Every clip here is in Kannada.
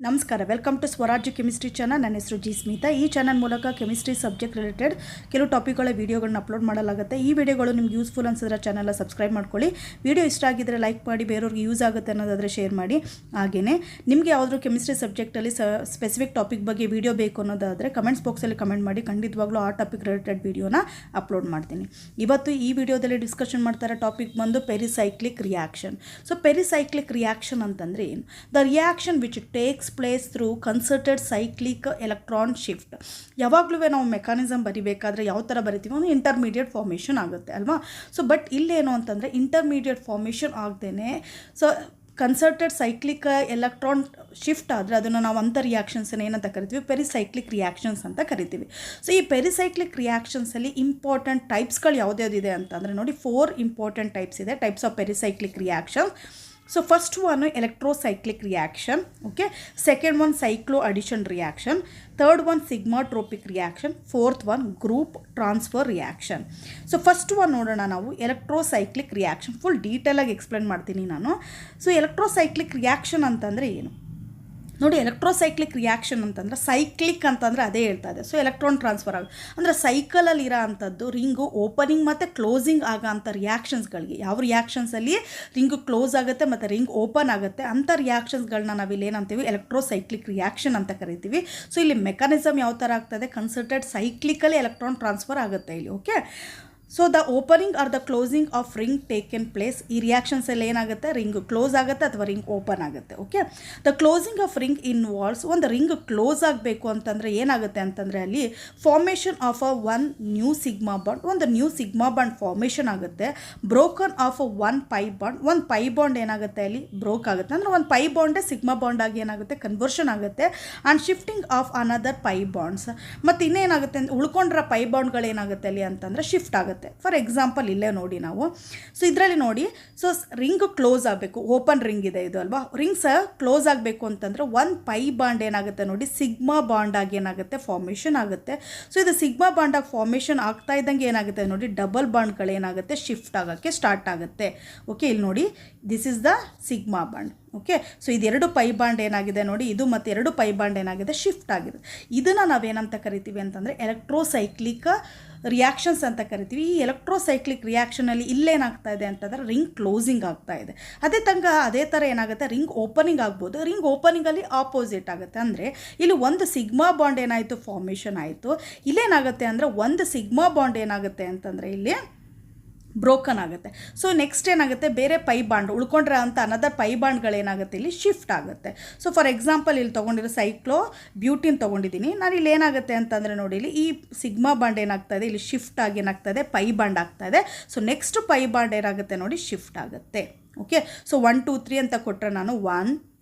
ನಮಸ್ಕಾರ, ವೆಲ್ಕಮ್ ಟು ಸ್ವರಾಜ್ಯ ಕೆಮಿಸ್ಟ್ರಿ ಚಾನಲ್. ನನ್ನ ಹೆಸರು ಜಿ ಸ್ಮಿತಾ. ಈ ಚಾನಲ್ ಮೂಲಕ ಕೆಮಿಸ್ಟ್ರಿ ಸಬ್ಜೆಕ್ಟ್ ರಿಲೇಟೆಡ್ ಕೆಲವು ಟಾಪಿಕ್ಗಳ ವೀಡಿಯೋಗಳನ್ನ ಅಪ್ಲೋಡ್ ಮಾಡಲಾಗುತ್ತೆ. ಈ ವಿಡಿಯೋಗಳು ನಿಮ್ಗೆ ಯೂಸ್ಫುಲ್ ಅನ್ಸಿದ್ರೆ ಚಾನಲ್ನ ಸಬ್ಸ್ಕ್ರೈಬ್ ಮಾಡ್ಕೊಳ್ಳಿ. ವಿಡಿಯೋ ಇಷ್ಟ ಆಗಿದ್ದರೆ ಲೈಕ್ ಮಾಡಿ, ಬೇರೆಯವ್ರಿಗೆ ಯೂಸ್ ಆಗುತ್ತೆ ಅನ್ನೋದಾದರೆ ಶೇರ್ ಮಾಡಿ. ಹಾಗೆಯೇ ನಿಮಗೆ ಯಾವುದಾದ್ರೂ ಕೆಮಿಸ್ಟ್ರಿ ಸಬ್ಜೆಕ್ಟಲ್ಲಿ ಸ್ಪೆಸಿಫಿಕ್ ಟಾಪಿಕ್ ಬಗ್ಗೆ ವಿಡಿಯೋ ಬೇಕು ಅನ್ನೋದಾದರೆ ಕಮೆಂಟ್ಸ್ ಬಾಕ್ಸಲ್ಲಿ ಕಮೆಂಟ್ ಮಾಡಿ, ಖಂಡಿತವಾಗ್ಲೂ ಆ ಟಾಪಿಕ್ ರಿಲೇಟೆಡ್ ವಿಡಿಯೋನ ಅಪ್ಲೋಡ್ ಮಾಡ್ತೀನಿ. ಇವತ್ತು ಈ ವಿಡಿಯೋದಲ್ಲಿ ಡಿಸ್ಕಷನ್ ಮಾಡ್ತಾರೆ ಟಾಪಿಕ್ ಬಂದು pericyclic reaction. So pericyclic reaction ಅಂತಂದರೆ ಏನು? The reaction which takes place through concerted cyclic electron shift. ಯಾವಾಗಲೂ ನಾವು ಮೆಕ್ಯಾನಿಸಮ್ ಬರಿಬೇಕಾದ್ರೆ ಯಾವ ಥರ ಬರಿತೀವಿ, ಒಂದು ಇಂಟರ್ಮೀಡಿಯೇಟ್ ಫಾರ್ಮೇಷನ್ ಆಗುತ್ತೆ ಅಲ್ವಾ. ಸೊ ಬಟ್ ಇಲ್ಲೇನು ಅಂತಂದರೆ ಇಂಟರ್ಮೀಡಿಯೇಟ್ ಫಾರ್ಮೇಷನ್ ಆಗದೇನೆ so concerted cyclic electron shift ಆದರೆ ಅದನ್ನು ನಾವು ಅಂಥ ರಿಯಾಕ್ಷನ್ಸನ್ನು ಏನಂತ ಕರಿತೀವಿ? ಪೆರಿಸೈಕ್ಲಿಕ್ ರಿಯಾಕ್ಷನ್ಸ್ ಅಂತ ಕರಿತೀವಿ. ಸೊ ಈ ಪೆರಿಸೈಕ್ಲಿಕ್ ರಿಯಾಕ್ಷನ್ಸಲ್ಲಿ ಇಂಪಾರ್ಟೆಂಟ್ ಟೈಪ್ಸ್ಗಳು ಯಾವುದ್ಯಾವುದಿದೆ ಅಂತಂದರೆ ನೋಡಿ, 4 ಇಂಪಾರ್ಟೆಂಟ್ ಟೈಪ್ಸ್ ಇದೆ, types of pericyclic reaction. So first one electrocyclic reaction, okay. Second one cyclo addition reaction. Third one sigmatropic reaction. Fourth one group transfer reaction. So first one ನೋಡೋಣ ನಾವು electrocyclic reaction. ಫುಲ್ ಡೀಟೇಲ್ ಆಗಿ ಎಕ್ಸ್ಪ್ಲೇನ್ ಮಾಡ್ತೀನಿ ನಾನು. ಸೊ ಎಲೆಕ್ಟ್ರೋಸೈಕ್ಲಿಕ್ ರಿಯಾಕ್ಷನ್ ಅಂತಂದರೆ ಏನು ನೋಡಿ? ಎಲೆಕ್ಟ್ರೋಸೈಕ್ಲಿಕ್ ರಿಯಾಕ್ಷನ್ ಅಂತಂದರೆ ಸೈಕ್ಲಿಕ್ ಅಂತಂದರೆ ಅದೇ ಹೇಳ್ತಾ ಇದೆ. ಸೊ ಎಲೆಕ್ಟ್ರಾನ್ ಟ್ರಾನ್ಸ್ಫರ್ ಅಂದರೆ ಸೈಕಲಲ್ಲಿ ಇರೋ ಅಂಥದ್ದು ರಿಂಗು ಓಪನಿಂಗ್ ಮತ್ತು ಕ್ಲೋಸಿಂಗ್ ಆಗೋ ಅಂಥ ರಿಯಾಕ್ಷನ್ಸ್ಗಳಿಗೆ, ಯಾವ ರಿಯಾಕ್ಷನ್ಸಲ್ಲಿ ರಿಂಗು ಕ್ಲೋಸ್ ಆಗುತ್ತೆ ಮತ್ತು ರಿಂಗ್ ಓಪನ್ ಆಗುತ್ತೆ ಅಂಥ ರಿಯಾಕ್ಷನ್ಸ್ಗಳನ್ನ ನಾವಿಲ್ಲಿ ಏನಂತೀವಿ? ಎಲೆಕ್ಟ್ರೋಸೈಕ್ಲಿಕ್ ರಿಯಾಕ್ಷನ್ ಅಂತ ಕರಿತೀವಿ. ಸೊ ಇಲ್ಲಿ ಮೆಕ್ಯಾನಿಸಮ್ ಯಾವ ಥರ ಆಗ್ತದೆ? ಕನ್ಸರ್ಟೆಡ್ ಸೈಕ್ಲಿಕಲಿ ಎಲೆಕ್ಟ್ರಾನ್ ಟ್ರಾನ್ಸ್ಫರ್ ಆಗುತ್ತೆ ಇಲ್ಲಿ, okay. So the opening or the closing of ring taken place. ಈ ರಿಯಾಕ್ಷನ್ಸಲ್ಲಿ ಏನಾಗುತ್ತೆ? ರಿಂಗ್ ಕ್ಲೋಸ್ ಆಗುತ್ತೆ ಅಥವಾ ರಿಂಗ್ ಓಪನ್ ಆಗುತ್ತೆ, okay. The closing of ring involves, ಒಂದು ರಿಂಗ್ ಕ್ಲೋಸ್ ಆಗಬೇಕು ಅಂತಂದರೆ ಏನಾಗುತ್ತೆ ಅಂತಂದರೆ ಅಲ್ಲಿ formation of one new sigma bond, ಒಂದು ನ್ಯೂ ಸಿಗ್ಮಾ ಬಾಂಡ್ ಫಾರ್ಮೇಷನ್ ಆಗುತ್ತೆ. Broken of one pi bond, ಒಂದು ಪೈ ಬಾಂಡ್ ಏನಾಗುತ್ತೆ ಅಲ್ಲಿ ಬ್ರೋಕ್ ಆಗುತ್ತೆ, ಅಂದರೆ ಒಂದು ಪೈ ಬಾಂಡೇ ಸಿಗ್ಮಾ ಬಾಂಡ್ ಆಗಿ ಏನಾಗುತ್ತೆ? ಕನ್ವರ್ಷನ್ ಆಗುತ್ತೆ. And shifting of another pi bonds, ಮತ್ತು ಇನ್ನೇನಾಗುತ್ತೆ ಅಂತ ಉಳ್ಕೊಂಡ್ರ ಪೈ ಬಾಂಡ್ಗಳು ಏನಾಗುತ್ತೆ ಅಲ್ಲಿ ಅಂತಂದರೆ ಶಿಫ್ಟ್ ಆಗುತ್ತೆ. ಫಾರ್ ಎಕ್ಸಾಂಪಲ್ ಇಲ್ಲೇ ನೋಡಿ ನಾವು, ಸೊ ಇದರಲ್ಲಿ ನೋಡಿ, ಸೊ ರಿಂಗ್ ಕ್ಲೋಸ್ ಆಗಬೇಕು, ಓಪನ್ ರಿಂಗ್ ಇದೆ ಇದು ಅಲ್ವಾ. ರಿಂಗ್ಸ್ ಕ್ಲೋಸ್ ಆಗಬೇಕು ಅಂತಂದರೆ ಒಂದು ಪೈ ಬಾಂಡ್ ಏನಾಗುತ್ತೆ ನೋಡಿ, ಸಿಗ್ಮಾ ಬಾಂಡ್ ಆಗಿ ಏನಾಗುತ್ತೆ? ಫಾರ್ಮೇಷನ್ ಆಗುತ್ತೆ. ಸೊ ಇದು ಸಿಗ್ಮಾ ಬಾಂಡ್ ಆಗಿ ಫಾರ್ಮೇಷನ್ ಆಗ್ತಾ ಇದ್ದಂಗೆ ಏನಾಗುತ್ತೆ ನೋಡಿ, ಡಬಲ್ ಬಾಂಡ್ಗಳು ಏನಾಗುತ್ತೆ? ಶಿಫ್ಟ್ ಆಗೋಕ್ಕೆ ಸ್ಟಾರ್ಟ್ ಆಗುತ್ತೆ, ಓಕೆ. ಇಲ್ಲಿ ನೋಡಿ, this is the sigma bond, okay. So ಇದೆರಡು ಪೈ ಬಾಂಡ್ ಏನಾಗಿದೆ ನೋಡಿ, ಇದು ಮತ್ತು ಎರಡು ಪೈ ಬಾಂಡ್ ಏನಾಗಿದೆ? ಶಿಫ್ಟ್ ಆಗಿದೆ. ಇದನ್ನು ನಾವೇನಂತ ಕರಿತೀವಿ ಅಂತಂದರೆ ಎಲೆಕ್ಟ್ರೋಸೈಕ್ಲಿಕ್ ರಿಯಾಕ್ಷನ್ಸ್ ಅಂತ ಕರಿತೀವಿ. ಈ ಎಲೆಕ್ಟ್ರೋಸೈಕ್ಲಿಕ್ ರಿಯಾಕ್ಷನಲ್ಲಿ ಇಲ್ಲೇನಾಗ್ತಾ ಇದೆ ಅಂತಂದರೆ ರಿಂಗ್ ಕ್ಲೋಸಿಂಗ್ ಆಗ್ತಾ ಇದೆ. ಅದೇ ಥರ ಏನಾಗುತ್ತೆ? ರಿಂಗ್ ಓಪನಿಂಗ್ ಆಗ್ಬೋದು. ರಿಂಗ್ ಓಪನಿಂಗಲ್ಲಿ ಆಪೋಸಿಟ್ ಆಗುತ್ತೆ. ಅಂದರೆ ಇಲ್ಲಿ ಒಂದು ಸಿಗ್ಮಾ ಬಾಂಡ್ ಏನಾಯಿತು? ಫಾರ್ಮೇಷನ್ ಆಯಿತು. ಇಲ್ಲೇನಾಗುತ್ತೆ ಅಂದರೆ ಒಂದು ಸಿಗ್ಮಾ ಬಾಂಡ್ ಏನಾಗುತ್ತೆ ಅಂತಂದರೆ ಇಲ್ಲಿ ಬ್ರೋಕನ್ ಆಗುತ್ತೆ. ಸೊ ನೆಕ್ಸ್ಟ್ ಏನಾಗುತ್ತೆ? ಬೇರೆ ಪೈ ಬಾಂಡ್ ಉಳ್ಕೊಂಡ್ರೆ ಅಂತ ಅನದರ್ ಪೈ ಬಾಂಡ್ಗಳೇನಾಗುತ್ತೆ? ಇಲ್ಲಿ ಶಿಫ್ಟ್ ಆಗುತ್ತೆ. ಸೊ ಫಾರ್ ಎಕ್ಸಾಂಪಲ್ ಇಲ್ಲಿ ತೊಗೊಂಡಿರೋ ಸೈಕ್ಲೋ ಬ್ಯೂಟಿನ್ ತೊಗೊಂಡಿದ್ದೀನಿ ನಾನು. ಇಲ್ಲಿ ಏನಾಗುತ್ತೆ ಅಂತಂದರೆ ನೋಡಿ, ಇಲ್ಲಿ ಈ ಸಿಗ್ಮಾ ಬಾಂಡ್ ಏನಾಗ್ತಾ ಇದೆ? ಇಲ್ಲಿ ಶಿಫ್ಟ್ ಆಗಿ ಏನಾಗ್ತಾ ಇದೆ? ಪೈ ಬಾಂಡ್ ಆಗ್ತಾ ಇದೆ. ಸೊ ನೆಕ್ಸ್ಟ್ ಪೈ ಬಾಂಡ್ ಏನಾಗುತ್ತೆ ನೋಡಿ? ಶಿಫ್ಟ್ ಆಗುತ್ತೆ, ಓಕೆ. ಸೊ 1 2 3 ಅಂತ ಕೊಟ್ಟರೆ ನಾನು 1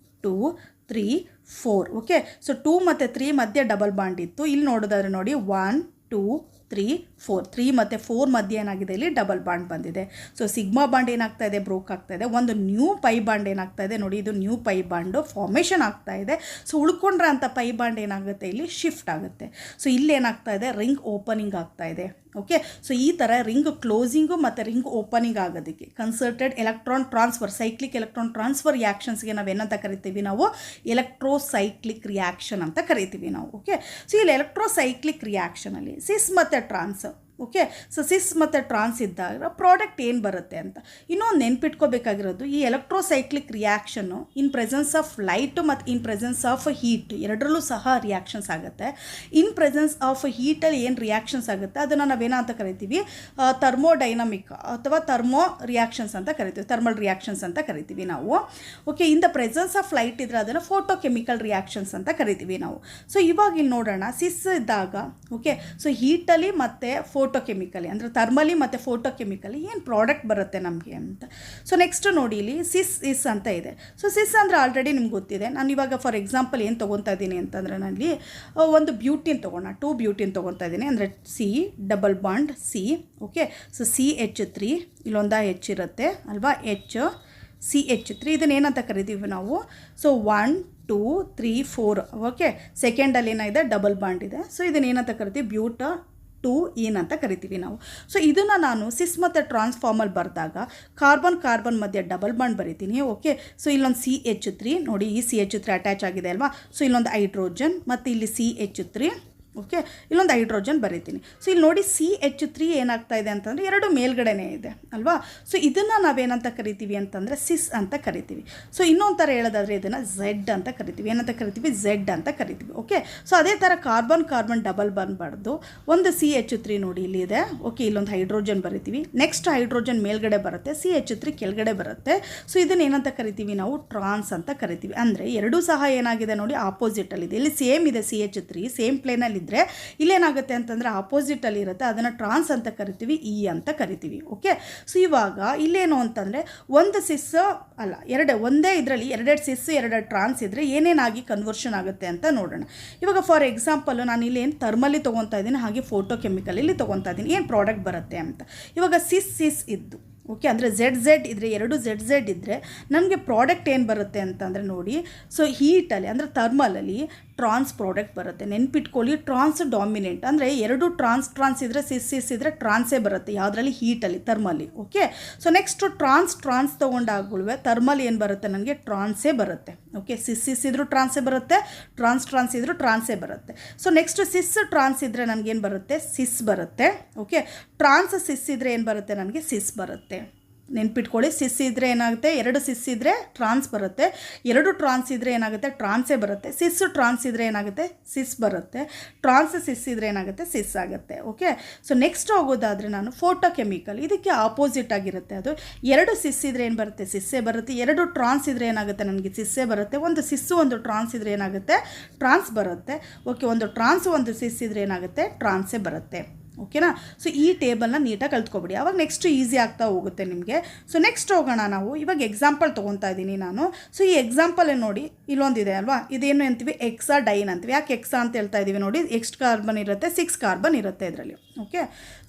2 3 4, ಓಕೆ. ಸೊ 2 ಮತ್ತು 3 ಮಧ್ಯೆ ಡಬಲ್ ಬಾಂಡ್ ಇತ್ತು. ಇಲ್ಲಿ ನೋಡೋದಾದ್ರೆ ನೋಡಿ 1 2 3 4, 3 ಮತ್ತು 4 ಮಧ್ಯೆ ಏನಾಗಿದೆ? ಇಲ್ಲಿ ಡಬಲ್ ಬಾಂಡ್ ಬಂದಿದೆ. ಸೊ ಸಿಗ್ಮಾ ಬಾಂಡ್ ಏನಾಗ್ತಾ ಇದೆ? ಬ್ರೋಕ್ ಆಗ್ತಾ ಇದೆ. ಒಂದು ನ್ಯೂ ಪೈ ಬಾಂಡ್ ಏನಾಗ್ತಾ ಇದೆ ನೋಡಿ, ಇದು ನ್ಯೂ ಪೈ ಬಾಂಡು ಫಾರ್ಮೇಷನ್ ಆಗ್ತಾ ಇದೆ. ಸೊ ಉಳ್ಕೊಂಡ್ರೆ ಅಂತ ಪೈ ಬಾಂಡ್ ಏನಾಗುತ್ತೆ? ಇಲ್ಲಿ ಶಿಫ್ಟ್ ಆಗುತ್ತೆ. ಸೊ ಇಲ್ಲಿ ಏನಾಗ್ತಾ ಇದೆ? ರಿಂಗ್ ಓಪನಿಂಗ್ ಆಗ್ತಾ ಇದೆ, ಓಕೆ. ಸೊ ಈ ಥರ ರಿಂಗ್ ಕ್ಲೋಸಿಂಗು ಮತ್ತು ರಿಂಗ್ ಓಪನಿಂಗ್ ಆಗೋದಕ್ಕೆ concerted electron transfer, cyclic electron transfer ರಿಯಾಕ್ಷನ್ಸ್ಗೆ ನಾವೇನಂತ ಕರಿತೀವಿ? ನಾವು ಎಲೆಕ್ಟ್ರೋಸೈಕ್ಲಿಕ್ ರಿಯಾಕ್ಷನ್ ಅಂತ ಕರಿತೀವಿ ನಾವು, ಓಕೆ. ಸೊ ಇಲ್ಲಿ ಎಲೆಕ್ಟ್ರೋಸೈಕ್ಲಿಕ್ ರಿಯಾಕ್ಷನಲ್ಲಿ ಸಿಸ್ ಮತ್ತು ಟ್ರಾನ್ಸ್, ಓಕೆ. ಸೊ ಸಿಸ್ ಮತ್ತು ಟ್ರಾನ್ಸ್ ಇದ್ದಾಗ ಪ್ರಾಡಕ್ಟ್ ಏನು ಬರುತ್ತೆ ಅಂತ ಇನ್ನೊಂದು ನೆನ್ಪಿಟ್ಕೋಬೇಕಾಗಿರೋದು, ಈ ಎಲೆಕ್ಟ್ರೋಸೈಕ್ಲಿಕ್ ರಿಯಾಕ್ಷನ್ನು ಇನ್ ಪ್ರೆಸೆನ್ಸ್ ಆಫ್ ಲೈಟು ಮತ್ತು ಇನ್ ಪ್ರೆಸೆನ್ಸ್ ಆಫ್ ಹೀಟ್ ಎರಡರಲ್ಲೂ ಸಹ ರಿಯಾಕ್ಷನ್ಸ್ ಆಗುತ್ತೆ. ಇನ್ ಪ್ರೆಸೆನ್ಸ್ ಆಫ್ ಹೀಟಲ್ಲಿ ಏನು ರಿಯಾಕ್ಷನ್ಸ್ ಆಗುತ್ತೆ ಅದನ್ನು ನಾವೇನಂತ ಕರಿತೀವಿ? ಥರ್ಮೋಡೈನಮಿಕ್ ಅಥವಾ ಥರ್ಮೋ ರಿಯಾಕ್ಷನ್ಸ್ ಅಂತ ಕರಿತೀವಿ, ಥರ್ಮಲ್ ರಿಯಾಕ್ಷನ್ಸ್ ಅಂತ ಕರಿತೀವಿ ನಾವು, okay. In the presence of light ಇದ್ದರೆ ಅದನ್ನು ಫೋಟೋಕೆಮಿಕಲ್ ರಿಯಾಕ್ಷನ್ಸ್ ಅಂತ ಕರಿತೀವಿ ನಾವು. ಸೊ ಇವಾಗ ಇಲ್ಲಿ ನೋಡೋಣ, ಸಿಸ್ ಇದ್ದಾಗ, ಓಕೆ. ಸೊ ಹೀಟಲ್ಲಿ ಮತ್ತು ಫೋಟೋಕೆಮಿಕಲಿ ಅಂದರೆ ಥರ್ಮಲಿ ಮತ್ತು ಫೋಟೋಕೆಮಿಕಲಿ ಏನು ಪ್ರಾಡಕ್ಟ್ ಬರುತ್ತೆ ನಮಗೆ ಅಂತ. ಸೊ ನೆಕ್ಸ್ಟ್ ನೋಡಿ, ಇಲ್ಲಿ ಸಿಸ್ ಅಂತ ಇದೆ. ಸೊ ಸಿಸ್ ಅಂದರೆ ಆಲ್ರೆಡಿ ನಿಮ್ಗೆ ಗೊತ್ತಿದೆ. ನಾನು ಇವಾಗ ಫಾರ್ ಎಕ್ಸಾಂಪಲ್ ಏನು ತೊಗೊತಾ ಇದ್ದೀನಿ ಅಂತಂದರೆ, ನಾನಲ್ಲಿ ಒಂದು ಬ್ಯೂಟಿನ್ ತೊಗೋಣ, 2 ಬ್ಯೂಟಿನ್ ತೊಗೊತಾ ಇದ್ದೀನಿ. ಅಂದರೆ C double bond C, okay. So CH3 ಇಲ್ಲೊಂದು H ಇರುತ್ತೆ ಅಲ್ವಾ, CH3 ಇದನ್ನು ಏನಂತ ಕರಿತೀವಿ ನಾವು? So 1 2 3 4, okay. ಸೆಕೆಂಡಲ್ಲಿ ಏನಾಗಿದೆ? ಡಬಲ್ ಬಾಂಡ್ ಇದೆ. ಸೊ ಇದನ್ನು ಏನಂತ ಕರಿತೀವಿ? ಟೂ ಈನ್ ಅಂತ ಕರಿತೀವಿ ನಾವು. ಸೊ ಇದನ್ನು ನಾನು ಸಿಸ್ ಮತ್ತು ಟ್ರಾನ್ಸ್ ಫಾರ್ಮಲ್ಲಿ ಬರೆದಾಗ ಕಾರ್ಬನ್ ಮಧ್ಯೆ ಡಬಲ್ ಬಾಂಡ್ ಬರಿತೀನಿ. ಓಕೆ, ಸೊ ಇಲ್ಲೊಂದು CH3 ನೋಡಿ, ಈ CH3 ಅಟ್ಯಾಚ್ ಆಗಿದೆ ಅಲ್ವಾ. ಸೊ ಇಲ್ಲೊಂದು ಹೈಡ್ರೋಜನ್ ಮತ್ತು ಇಲ್ಲಿ CH3. ಓಕೆ, ಇಲ್ಲೊಂದು ಹೈಡ್ರೋಜನ್ ಬರೀತೀನಿ. ಸೊ ಇಲ್ಲಿ ನೋಡಿ CH3 ಏನಾಗ್ತಾ ಇದೆ ಅಂತಂದರೆ ಎರಡು ಮೇಲ್ಗಡೆನೇ ಇದೆ ಅಲ್ವಾ. ಸೊ ಇದನ್ನು ನಾವೇನಂತ ಕರಿತೀವಿ ಅಂತಂದರೆ ಸಿಸ್ ಅಂತ ಕರಿತೀವಿ. ಸೊ ಇನ್ನೊಂದು ಥರ ಹೇಳೋದಾದರೆ ಇದನ್ನು ಝೆಡ್ ಅಂತ ಕರಿತೀವಿ. ಏನಂತ ಕರಿತೀವಿ? ಝೆಡ್ ಅಂತ ಕರಿತೀವಿ. ಓಕೆ, ಸೊ ಅದೇ ಥರ ಕಾರ್ಬನ್ ಡಬಲ್ ಬರಬಾರ್ದು. ಒಂದು CH3 ನೋಡಿ ಇಲ್ಲಿ ಇದೆ. ಓಕೆ, ಇಲ್ಲೊಂದು ಹೈಡ್ರೋಜನ್ ಬರಿತೀವಿ. ನೆಕ್ಸ್ಟ್ ಹೈಡ್ರೋಜನ್ ಮೇಲ್ಗಡೆ ಬರುತ್ತೆ, CH3 ಕೆಳಗಡೆ ಬರುತ್ತೆ. ಸೊ ಇದನ್ನು ಏನಂತ ಕರಿತೀವಿ ನಾವು? ಟ್ರಾನ್ಸ್ ಅಂತ ಕರಿತೀವಿ. ಅಂದರೆ ಎರಡೂ ಸಹ ಏನಾಗಿದೆ ನೋಡಿ, ಆಪೋಸಿಟಲ್ಲಿದೆ. ಇಲ್ಲಿ ಸೇಮ್ ಇದೆ CH3, ಸೇಮ್ ಪ್ಲೇನಲ್ಲಿ ಇದ್ದರೆ ಇಲ್ಲೇನಾಗುತ್ತೆ ಅಂತಂದರೆ ಆಪೋಸಿಟಲ್ಲಿ ಇರುತ್ತೆ, ಅದನ್ನು ಟ್ರಾನ್ಸ್ ಅಂತ ಕರಿತೀವಿ, ಇ ಅಂತ ಕರಿತೀವಿ. ಓಕೆ, ಸೊ ಇವಾಗ ಇಲ್ಲೇನು ಅಂತಂದರೆ ಒಂದು ಸಿಸ್ ಅಲ್ಲ, ಒಂದೇ ಇದರಲ್ಲಿ ಎರಡೆರಡು ಸಿಸ್ ಎರಡೆರಡು ಟ್ರಾನ್ಸ್ ಇದ್ದರೆ ಏನೇನಾಗಿ ಕನ್ವರ್ಷನ್ ಆಗುತ್ತೆ ಅಂತ ನೋಡೋಣ. ಇವಾಗ ಫಾರ್ ಎಕ್ಸಾಂಪಲ್ ನಾನು ಇಲ್ಲೇನು ಥರ್ಮಲಿ ತೊಗೊತಾ ಇದ್ದೀನಿ, ಹಾಗೆ ಫೋಟೋ ಕೆಮಿಕಲಲ್ಲಿ ತೊಗೊತಾ ಇದ್ದೀನಿ. ಏನು ಪ್ರಾಡಕ್ಟ್ ಬರುತ್ತೆ ಅಂತ ಇವಾಗ ಸಿಸ್ ಇದ್ದು. ಓಕೆ, ಅಂದರೆ ಝೆಡ್ ಇದ್ದರೆ, ಎರಡು ಝೆಡ್ ಇದ್ದರೆ ನಮಗೆ ಪ್ರಾಡಕ್ಟ್ ಏನು ಬರುತ್ತೆ ಅಂತಂದರೆ ನೋಡಿ, ಸೊ ಹೀಟಲ್ಲಿ ಅಂದರೆ ಥರ್ಮಲಲ್ಲಿ ಟ್ರಾನ್ಸ್ ಪ್ರಾಡಕ್ಟ್ ಬರುತ್ತೆ. ನೆನ್ಪಿಟ್ಕೊಳ್ಳಿ, ಟ್ರಾನ್ಸ್ ಡಾಮಿನೆಂಟ್ ಅಂದರೆ ಎರಡು ಟ್ರಾನ್ಸ್ ಇದ್ದರೆ ಸಿಸ್ ಇದ್ದರೆ ಟ್ರಾನ್ಸೇ ಬರುತ್ತೆ. ಯಾವುದರಲ್ಲಿ? ಹೀಟಲ್ಲಿ, ಥರ್ಮಲ್ಲಿ. ಓಕೆ, ಸೊ ನೆಕ್ಸ್ಟು ಟ್ರಾನ್ಸ್ ತೊಗೊಂಡಾಗುವೆ ಥರ್ಮಲ್ ಏನು ಬರುತ್ತೆ ನನಗೆ? ಟ್ರಾನ್ಸೇ ಬರುತ್ತೆ. ಓಕೆ, ಸಿಸ್ ಇದ್ದರೂ ಟ್ರಾನ್ಸೇ ಬರುತ್ತೆ, ಟ್ರಾನ್ಸ್ ಇದ್ದರೂ ಟ್ರಾನ್ಸೇ ಬರುತ್ತೆ. ಸೊ ನೆಕ್ಸ್ಟ್ ಸಿಸ್ ಟ್ರಾನ್ಸ್ ಇದ್ದರೆ ನನಗೇನು ಬರುತ್ತೆ? ಸಿಸ್ ಬರುತ್ತೆ. ಓಕೆ, ಟ್ರಾನ್ಸ್ ಸಿಸ್ ಇದ್ದರೆ ಏನು ಬರುತ್ತೆ ನನಗೆ? ಸಿಸ್ ಬರುತ್ತೆ. ನೆನ್ಪಿಟ್ಕೊಳ್ಳಿ, ಸಿಸ್ ಇದ್ದರೆ ಏನಾಗುತ್ತೆ? ಎರಡು ಸಿಸ್ ಇದ್ದರೆ ಟ್ರಾನ್ಸ್ ಬರುತ್ತೆ, ಎರಡು ಟ್ರಾನ್ಸ್ ಇದ್ದರೆ ಏನಾಗುತ್ತೆ? ಟ್ರಾನ್ಸೇ ಬರುತ್ತೆ. ಸಿಸ್ ಟ್ರಾನ್ಸ್ ಇದ್ದರೆ ಏನಾಗುತ್ತೆ? ಸಿಸ್ ಬರುತ್ತೆ. ಟ್ರಾನ್ಸ್ ಸಿಸ್ ಇದ್ದರೆ ಏನಾಗುತ್ತೆ? ಸಿಸ್ ಆಗುತ್ತೆ. ಓಕೆ, ಸೊ ನೆಕ್ಸ್ಟ್ ಹೋಗೋದಾದರೆ ನಾನು ಫೋಟೋ ಕೆಮಿಕಲ್, ಇದಕ್ಕೆ ಆಪೋಸಿಟ್ ಆಗಿರುತ್ತೆ. ಅದು ಎರಡು ಸಿಸ್ ಇದ್ದರೆ ಏನು ಬರುತ್ತೆ? ಸಿಸ್ಸೇ ಬರುತ್ತೆ. ಎರಡು ಟ್ರಾನ್ಸ್ ಇದ್ದರೆ ಏನಾಗುತ್ತೆ ನನಗೆ? ಸಿಸ್ಸೇ ಬರುತ್ತೆ. ಒಂದು ಸಿಸ್ಸು ಒಂದು ಟ್ರಾನ್ಸ್ ಇದ್ದರೆ ಏನಾಗುತ್ತೆ? ಟ್ರಾನ್ಸ್ ಬರುತ್ತೆ. ಓಕೆ, ಒಂದು ಟ್ರಾನ್ಸ್ ಒಂದು ಸಿಸ್ ಇದ್ದರೆ ಏನಾಗುತ್ತೆ? ಟ್ರಾನ್ಸೇ ಬರುತ್ತೆ. ಓಕೆನಾ. ಸೊ ಈ ಟೇಬಲ್ನ ನೀಟಾಗಿ ಕಲ್ತ್ಕೊಬಿಡಿ, ಅವಾಗ ನೆಕ್ಸ್ಟ್ ಈಸಿ ಆಗ್ತಾ ಹೋಗುತ್ತೆ ನಿಮಗೆ. ಸೊ ನೆಕ್ಸ್ಟ್ ಹೋಗೋಣ ನಾವು. ಇವಾಗ ಎಕ್ಸಾಂಪಲ್ ತೊಗೊತಾ ಇದ್ದೀನಿ ನಾನು. ಸೊ ಈ ಎಕ್ಸಾಂಪಲ್ ನೋಡಿ, ಇಲ್ಲೊಂದಿದೆ ಅಲ್ವಾ, ಇದೇನು ಅಂತೀವಿ? ಎಕ್ಸಾಡೈನ್ ಅಂತೀವಿ. ಯಾಕೆ ಎಕ್ಸಾ ಅಂತ ಹೇಳ್ತಾ ಇದ್ದೀವಿ ನೋಡಿ, ಎಷ್ಟು ಕಾರ್ಬನ್ ಇರುತ್ತೆ? 6 ಕಾರ್ಬನ್ ಇರುತ್ತೆ ಇದರಲ್ಲಿ. ಓಕೆ,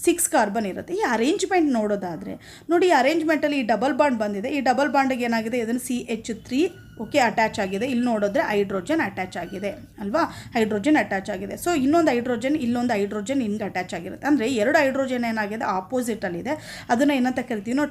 6 ಕಾರ್ಬನ್ ಇರುತ್ತೆ. ಈ ಅರೇಂಜ್ಮೆಂಟ್ ನೋಡೋದಾದರೆ ನೋಡಿ, ಈ ಅರೇಂಜ್ಮೆಂಟಲ್ಲಿ ಈ ಡಬಲ್ ಬಾಂಡ್ ಬಂದಿದೆ. ಈ ಡಬಲ್ ಬಾಂಡಿಗೆ ಏನಾಗಿದೆ? ಇದನ್ನು CH3 ಓಕೆ ಅಟ್ಯಾಚ್ ಆಗಿದೆ. ಇಲ್ಲಿ ನೋಡಿದ್ರೆ ಹೈಡ್ರೋಜನ್ ಅಟ್ಯಾಚ್ ಆಗಿದೆ ಅಲ್ವಾ, ಹೈಡ್ರೋಜನ್ ಅಟ್ಯಾಚ್ ಆಗಿದೆ. ಸೊ ಇನ್ನೊಂದು ಹೈಡ್ರೋಜನ್, ಇಲ್ಲೊಂದು ಹೈಡ್ರೋಜನ್ ಹಿಂಗೆ ಅಟ್ಯಾಚ್ ಆಗಿರುತ್ತೆ. ಅಂದರೆ ಎರಡು ಹೈಡ್ರೋಜನ್ ಏನಾಗಿದೆ? ಆಪೋಸಿಟಲ್ಲಿದೆ. ಅದನ್ನು ಏನಂತ ಕರಿತೀವಿ ನಾವು?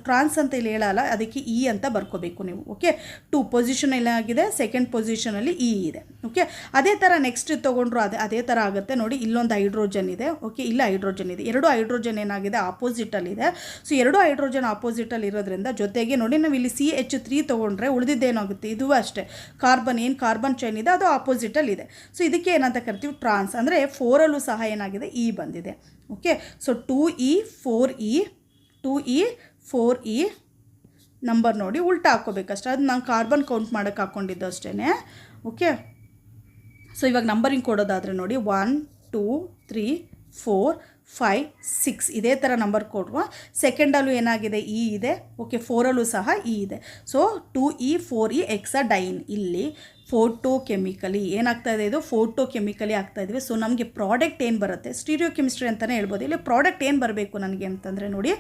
ಟ್ರಾನ್ಸ್ ಅಂತ ಇಲ್ಲಿ ಹೇಳಲ್ಲ, ಅದಕ್ಕೆ ಇ ಅಂತ ಬರ್ಕೋಬೇಕು ನೀವು. ಓಕೆ, 2 ಪೊಸಿಷನ್ ಏನಾಗಿದೆ? ಸೆಕೆಂಡ್ ಪೊಸಿಷನಲ್ಲಿ ಇ ಇದೆ. ಓಕೆ, ಅದೇ ಥರ ನೆಕ್ಸ್ಟ್ ತೊಗೊಂಡ್ರು ಅದೇ ಥರ ಆಗುತ್ತೆ ನೋಡಿ. ಇಲ್ಲೊಂದು ಹೈಡ್ರೋಜನ್ ಇದೆ. ಓಕೆ, ಇಲ್ಲ ಹೈಡ್ರೋಜನ್ ಇದೆ. ಎರಡು ಹೈಡ್ರೋಜನ್ ಏನಾಗಿದೆ? ಆಪೋಸಿಟಲ್ಲಿದೆ. ಸೊ ಎರಡು ಹೈಡ್ರೋಜನ್ ಆಪೋಸಿಟಲ್ಲಿ ಇರೋದ್ರಿಂದ ಜೊತೆಗೆ ನೋಡಿ, ನಾವು ಇಲ್ಲಿ CH3 ತೊಗೊಂಡ್ರೆ ಉಳಿದಿದ್ದೇನೋ ಆಗುತ್ತೆ, ಇದು ಅಷ್ಟೇ. ಕಾರ್ಬನ್ ಚೈನ್ ಇದೆ, ಅದು ಆಪೋಸಿಟಲ್ಲಿದೆ. ಸೊ ಇದಕ್ಕೆ ಏನಂತ ಕರಿತೀವಿ? ಟ್ರಾನ್ಸ್. ಅಂದರೆ 4ಅಲ್ಲೂ ಸಹ ಏನಾಗಿದೆ? ಇ ಬಂದಿದೆ. Okay, so 2E 4E number ನೋಡಿ ಉಲ್ಟಾ ಹಾಕ್ಕೋಬೇಕಷ್ಟೇ. ಅದು ನಾನು ಕಾರ್ಬನ್ ಕೌಂಟ್ ಮಾಡೋಕ್ಕೆ ಹಾಕ್ಕೊಂಡಿದ್ದು ಅಷ್ಟೇ. ಓಕೆ, ಸೊ ಇವಾಗ ನಂಬರಿಂಗ್ ಕೊಡೋದಾದರೆ ನೋಡಿ 1 2 3 4 5 6 ಇದೇ ಥರ ನಂಬರ್ ಕೊಡುವ. ಸೆಕೆಂಡಲ್ಲೂ ಏನಾಗಿದೆ? ಇ ಇದೆ. ಓಕೆ, 4ಅಲ್ಲೂ ಸಹ ಇ ಇದೆ. So 2E 4E ಎಕ್ಸಾಡೈನ್. ಇಲ್ಲಿ ಫೋಟೋ ಕೆಮಿಕಲಿ ಏನಾಗ್ತಾ ಇದೆ? ಇದು ಫೋಟೋ ಕೆಮಿಕಲಿ ಆಗ್ತಾ ಇದ್ದೀವಿ. ಸೊ ನಮಗೆ ಪ್ರಾಡಕ್ಟ್ ಏನು ಬರುತ್ತೆ? ಸ್ಟೀರಿಯೋ ಕೆಮಿಸ್ಟ್ರಿ ಅಂತಲೇ ಹೇಳ್ಬೋದು. ಇಲ್ಲಿ ಪ್ರಾಡಕ್ಟ್ ಏನು ಬರಬೇಕು ನನಗೆ ಅಂತಂದರೆ ನೋಡಿ,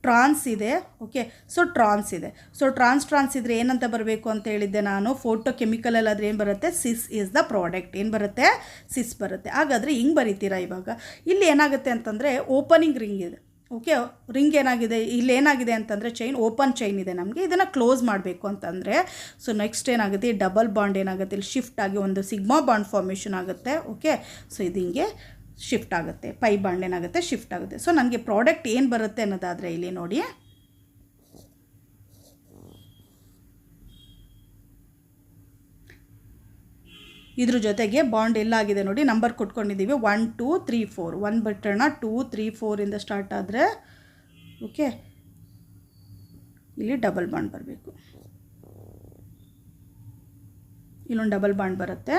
ಟ್ರಾನ್ಸ್ ಇದೆ. ಓಕೆ, ಸೊ ಟ್ರಾನ್ಸ್ ಇದೆ. ಸೊ ಟ್ರಾನ್ಸ್ ಇದ್ದರೆ ಏನಂತ ಬರಬೇಕು ಅಂತ ಹೇಳಿದ್ದೆ ನಾನು? ಫೋಟೋ ಕೆಮಿಕಲಲ್ಲಿ ಆದರೆ ಏನು ಬರುತ್ತೆ? ಸಿಸ್ ಈಸ್ ದ ಪ್ರಾಡಕ್ಟ್. ಏನು ಬರುತ್ತೆ? ಸಿಸ್ ಬರುತ್ತೆ. ಹಾಗಾದರೆ ಹಿಂಗೆ ಬರೀತೀರಾ? ಇವಾಗ ಇಲ್ಲಿ ಏನಾಗುತ್ತೆ ಅಂತಂದರೆ ಓಪನಿಂಗ್ ರಿಂಗ್ ಇದೆ. ಓಕೆ, ರಿಂಗ್ ಏನಾಗಿದೆ? ಇಲ್ಲಿ ಏನಾಗಿದೆ ಅಂತಂದರೆ ಚೈನ್, ಓಪನ್ ಚೈನ್ ಇದೆ ನಮಗೆ. ಇದನ್ನು ಕ್ಲೋಸ್ ಮಾಡಬೇಕು ಅಂತಂದರೆ ಸೊ ನೆಕ್ಸ್ಟ್ ಏನಾಗುತ್ತೆ? ಈ ಡಬಲ್ ಬಾಂಡ್ ಏನಾಗುತ್ತೆ? ಇಲ್ಲಿ ಶಿಫ್ಟ್ ಆಗಿ ಒಂದು ಸಿಗ್ಮಾ ಬಾಂಡ್ ಫಾರ್ಮೇಷನ್ ಆಗುತ್ತೆ. ಓಕೆ, ಸೊ ಇದು ಹಿಂಗೆ ಶಿಫ್ಟ್ ಆಗುತ್ತೆ. ಪೈ ಬಾಂಡ್ ಏನಾಗುತ್ತೆ? ಶಿಫ್ಟ್ ಆಗುತ್ತೆ. ಸೊ ನನಗೆ ಪ್ರಾಡಕ್ಟ್ ಏನು ಬರುತ್ತೆ ಅನ್ನೋದಾದರೆ ಇಲ್ಲಿ ನೋಡಿ, ಇದ್ರ ಜೊತೆಗೆ ಬಾಂಡ್ ಎಲ್ಲಾಗಿದೆ ನೋಡಿ, ನಂಬರ್ ಕೊಟ್ಕೊಂಡಿದ್ದೀವಿ 1 2 3 4. 1 ಬಿಟ್ಟೋಣ, 2 3 4 ಸ್ಟಾರ್ಟ್ ಆದರೆ ಓಕೆ, ಇಲ್ಲಿ ಡಬಲ್ ಬಾಂಡ್ ಬರಬೇಕು. ಇಲ್ಲೊಂದು ಡಬಲ್ ಬಾಂಡ್ ಬರುತ್ತೆ.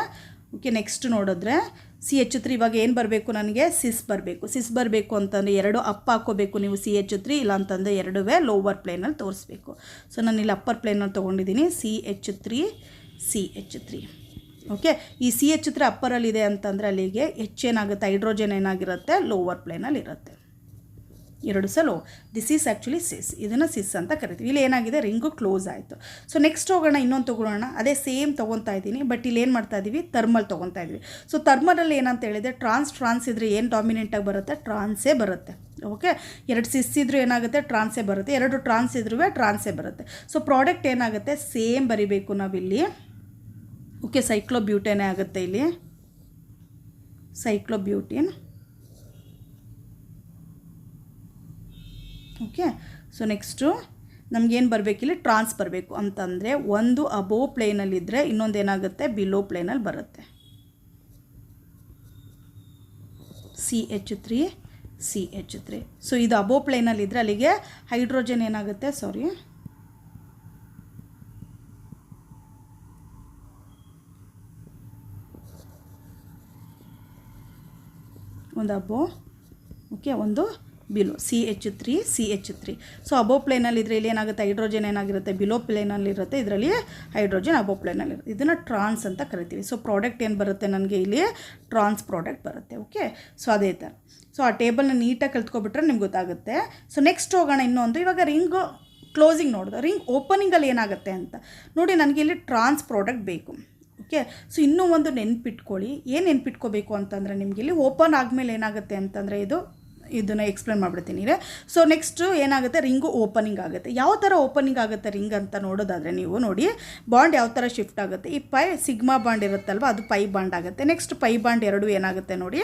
ಓಕೆ, ನೆಕ್ಸ್ಟ್ ನೋಡಿದ್ರೆ CH3 ಇವಾಗ ಏನು ಬರಬೇಕು ನನಗೆ? ಸಿಸ್ ಬರಬೇಕು ಅಂತಂದರೆ ಎರಡು ಅಪ್ ಹಾಕೋಬೇಕು ನೀವು CH3, ಇಲ್ಲ ಅಂತಂದರೆ ಎರಡುವೇ ಲೋವರ್ ಪ್ಲೇನಲ್ಲಿ ತೋರಿಸ್ಬೇಕು. ಸೊ ನಾನು ಇಲ್ಲಿ ಅಪ್ಪರ್ ಪ್ಲೇನಲ್ಲಿ ತೊಗೊಂಡಿದ್ದೀನಿ CH3. ಓಕೆ, ಈ CH3 ಅಪ್ಪರಲ್ಲಿದೆ ಅಂತಂದರೆ ಅಲ್ಲಿಗೆ ಏನಾಗುತ್ತೆ? ಹೈಡ್ರೋಜನ್ ಏನಾಗಿರುತ್ತೆ? ಲೋವರ್ ಪ್ಲೇನಲ್ಲಿ ಇರುತ್ತೆ. 2 ಸಲ ಓ. ದಿಸ್ ಈಸ್ ಆ್ಯಕ್ಚುಲಿ ಸಿಸ್, ಇದನ್ನು ಸಿಸ್ ಅಂತ ಕರಿತೀವಿ. ಇಲ್ಲಿ ಏನಾಗಿದೆ, ರಿಂಗು ಕ್ಲೋಸ್ ಆಯಿತು. ಸೊ ನೆಕ್ಸ್ಟ್ ಹೋಗೋಣ, ಇನ್ನೊಂದು ತೊಗೊಳ್ಳೋಣ. ಅದೇ ಸೇಮ್ ತೊಗೊತಾ ಇದ್ದೀನಿ, ಬಟ್ ಇಲ್ಲಿ ಏನು ಮಾಡ್ತಾ ಇದ್ದೀವಿ, ಥರ್ಮಲ್ ತೊಗೊತಾ ಇದ್ವಿ. ಸೊ ಥರ್ಮಲಲ್ಲಿ ಏನಂತ ಹೇಳಿದೆ, ಟ್ರಾನ್ಸ್ ಇದ್ದರೆ ಏನು ಡಾಮಿನೆಂಟಾಗಿ ಬರುತ್ತೆ, ಟ್ರಾನ್ಸೇ ಬರುತ್ತೆ. ಓಕೆ, 2 ಸಿಸ್ ಇದ್ರೂ ಏನಾಗುತ್ತೆ, ಟ್ರಾನ್ಸೇ ಬರುತ್ತೆ. 2 ಟ್ರಾನ್ಸ್ ಇದ್ರೂ ಟ್ರಾನ್ಸೇ ಬರುತ್ತೆ. ಸೊ ಪ್ರಾಡಕ್ಟ್ ಏನಾಗುತ್ತೆ, ಸೇಮ್ ಬರಿಬೇಕು ನಾವಿಲ್ಲಿ. ಓಕೆ, ಸೈಕ್ಲೋಬ್ಯೂಟೇನೇ ಆಗುತ್ತೆ ಇಲ್ಲಿ, ಸೈಕ್ಲೋಬ್ಯೂಟಿನ್. ಓಕೆ, ಸೊ ನೆಕ್ಸ್ಟು ನಮಗೇನು ಬರಬೇಕಿಲ್ಲಿ, ಟ್ರಾನ್ಸ್ ಬರಬೇಕು ಅಂತಂದರೆ ಒಂದು ಅಬೋ ಪ್ಲೇನಲ್ಲಿದ್ದರೆ ಇನ್ನೊಂದು ಏನಾಗುತ್ತೆ, ಬಿಲೋ ಪ್ಲೇನಲ್ಲಿ ಬರುತ್ತೆ. CH3 CH3. ಸೊ ಇದು ಅಬೋ ಪ್ಲೇನಲ್ಲಿದ್ದರೆ ಅಲ್ಲಿಗೆ ಹೈಡ್ರೋಜನ್ ಏನಾಗುತ್ತೆ, ಸಾರಿ, ಒಂದು ಅಬೋ, ಓಕೆ, ಒಂದು ಬಿಲೋ, CH3. ಸೊ ಅಬೋ ಪ್ಲೇನಲ್ಲಿದ್ದರೆ ಇಲ್ಲಿ ಏನಾಗುತ್ತೆ, ಹೈಡ್ರೋಜನ್ ಏನಾಗಿರುತ್ತೆ, ಬಿಲೋ ಪ್ಲೇನಲ್ಲಿರುತ್ತೆ, ಇದರಲ್ಲಿ ಹೈಡ್ರೋಜನ್ ಅಬೋ ಪ್ಲೇನಲ್ಲಿರುತ್ತೆ. ಇದನ್ನು ಟ್ರಾನ್ಸ್ ಅಂತ ಕರಿತೀವಿ. ಸೊ ಪ್ರಾಡಕ್ಟ್ ಏನು ಬರುತ್ತೆ ನನಗೆ ಇಲ್ಲಿ, ಟ್ರಾನ್ಸ್ ಪ್ರಾಡಕ್ಟ್ ಬರುತ್ತೆ. ಓಕೆ, ಸೊ ಅದೇ ಥರ. ಸೊ ಆ ಟೇಬಲ್ನ ನೀಟಾಗಿ ಕಲ್ತ್ಕೊಬಿಟ್ರೆ ನಿಮ್ಗೆ ಗೊತ್ತಾಗುತ್ತೆ. ಸೊ ನೆಕ್ಸ್ಟ್ ಹೋಗೋಣ ಇನ್ನೊಂದು. ಇವಾಗ ರಿಂಗ್ ಕ್ಲೋಸಿಂಗ್ ನೋಡೋದು, ರಿಂಗ್ ಓಪನಿಂಗಲ್ಲಿ ಏನಾಗುತ್ತೆ ಅಂತ ನೋಡಿ. ನನಗೆ ಇಲ್ಲಿ ಟ್ರಾನ್ಸ್ ಪ್ರಾಡಕ್ಟ್ ಬೇಕು. ಓಕೆ, ಸೊ ಇನ್ನೂ ಒಂದು ನೆನ್ಪಿಟ್ಕೊಳ್ಳಿ. ಏನು ನೆನ್ಪಿಟ್ಕೋಬೇಕು ಅಂತಂದರೆ, ನಿಮಗೆ ಇಲ್ಲಿ ಓಪನ್ ಆದಮೇಲೆ ಏನಾಗುತ್ತೆ ಅಂತಂದರೆ ಇದನ್ನು ಎಕ್ಸ್ಪ್ಲೇನ್ ಮಾಡಿಬಿಡ್ತೀನಿ. ಸೊ ನೆಕ್ಸ್ಟು ಏನಾಗುತ್ತೆ, ರಿಂಗು ಓಪನಿಂಗ್ ಆಗುತ್ತೆ. ಯಾವ ಥರ ಓಪನಿಂಗ್ ಆಗುತ್ತೆ ರಿಂಗ್ ಅಂತ ನೋಡೋದಾದರೆ ನೀವು ನೋಡಿ, ಬಾಂಡ್ ಯಾವ ಥರ ಶಿಫ್ಟ್ ಆಗುತ್ತೆ. ಈ ಸಿಗ್ಮಾ ಬಾಂಡ್ ಇರುತ್ತಲ್ವ, ಅದು ಪೈ ಬಾಂಡ್ ಆಗುತ್ತೆ. ನೆಕ್ಸ್ಟ್ ಪೈ ಬಾಂಡ್ 2 ಏನಾಗುತ್ತೆ ನೋಡಿ,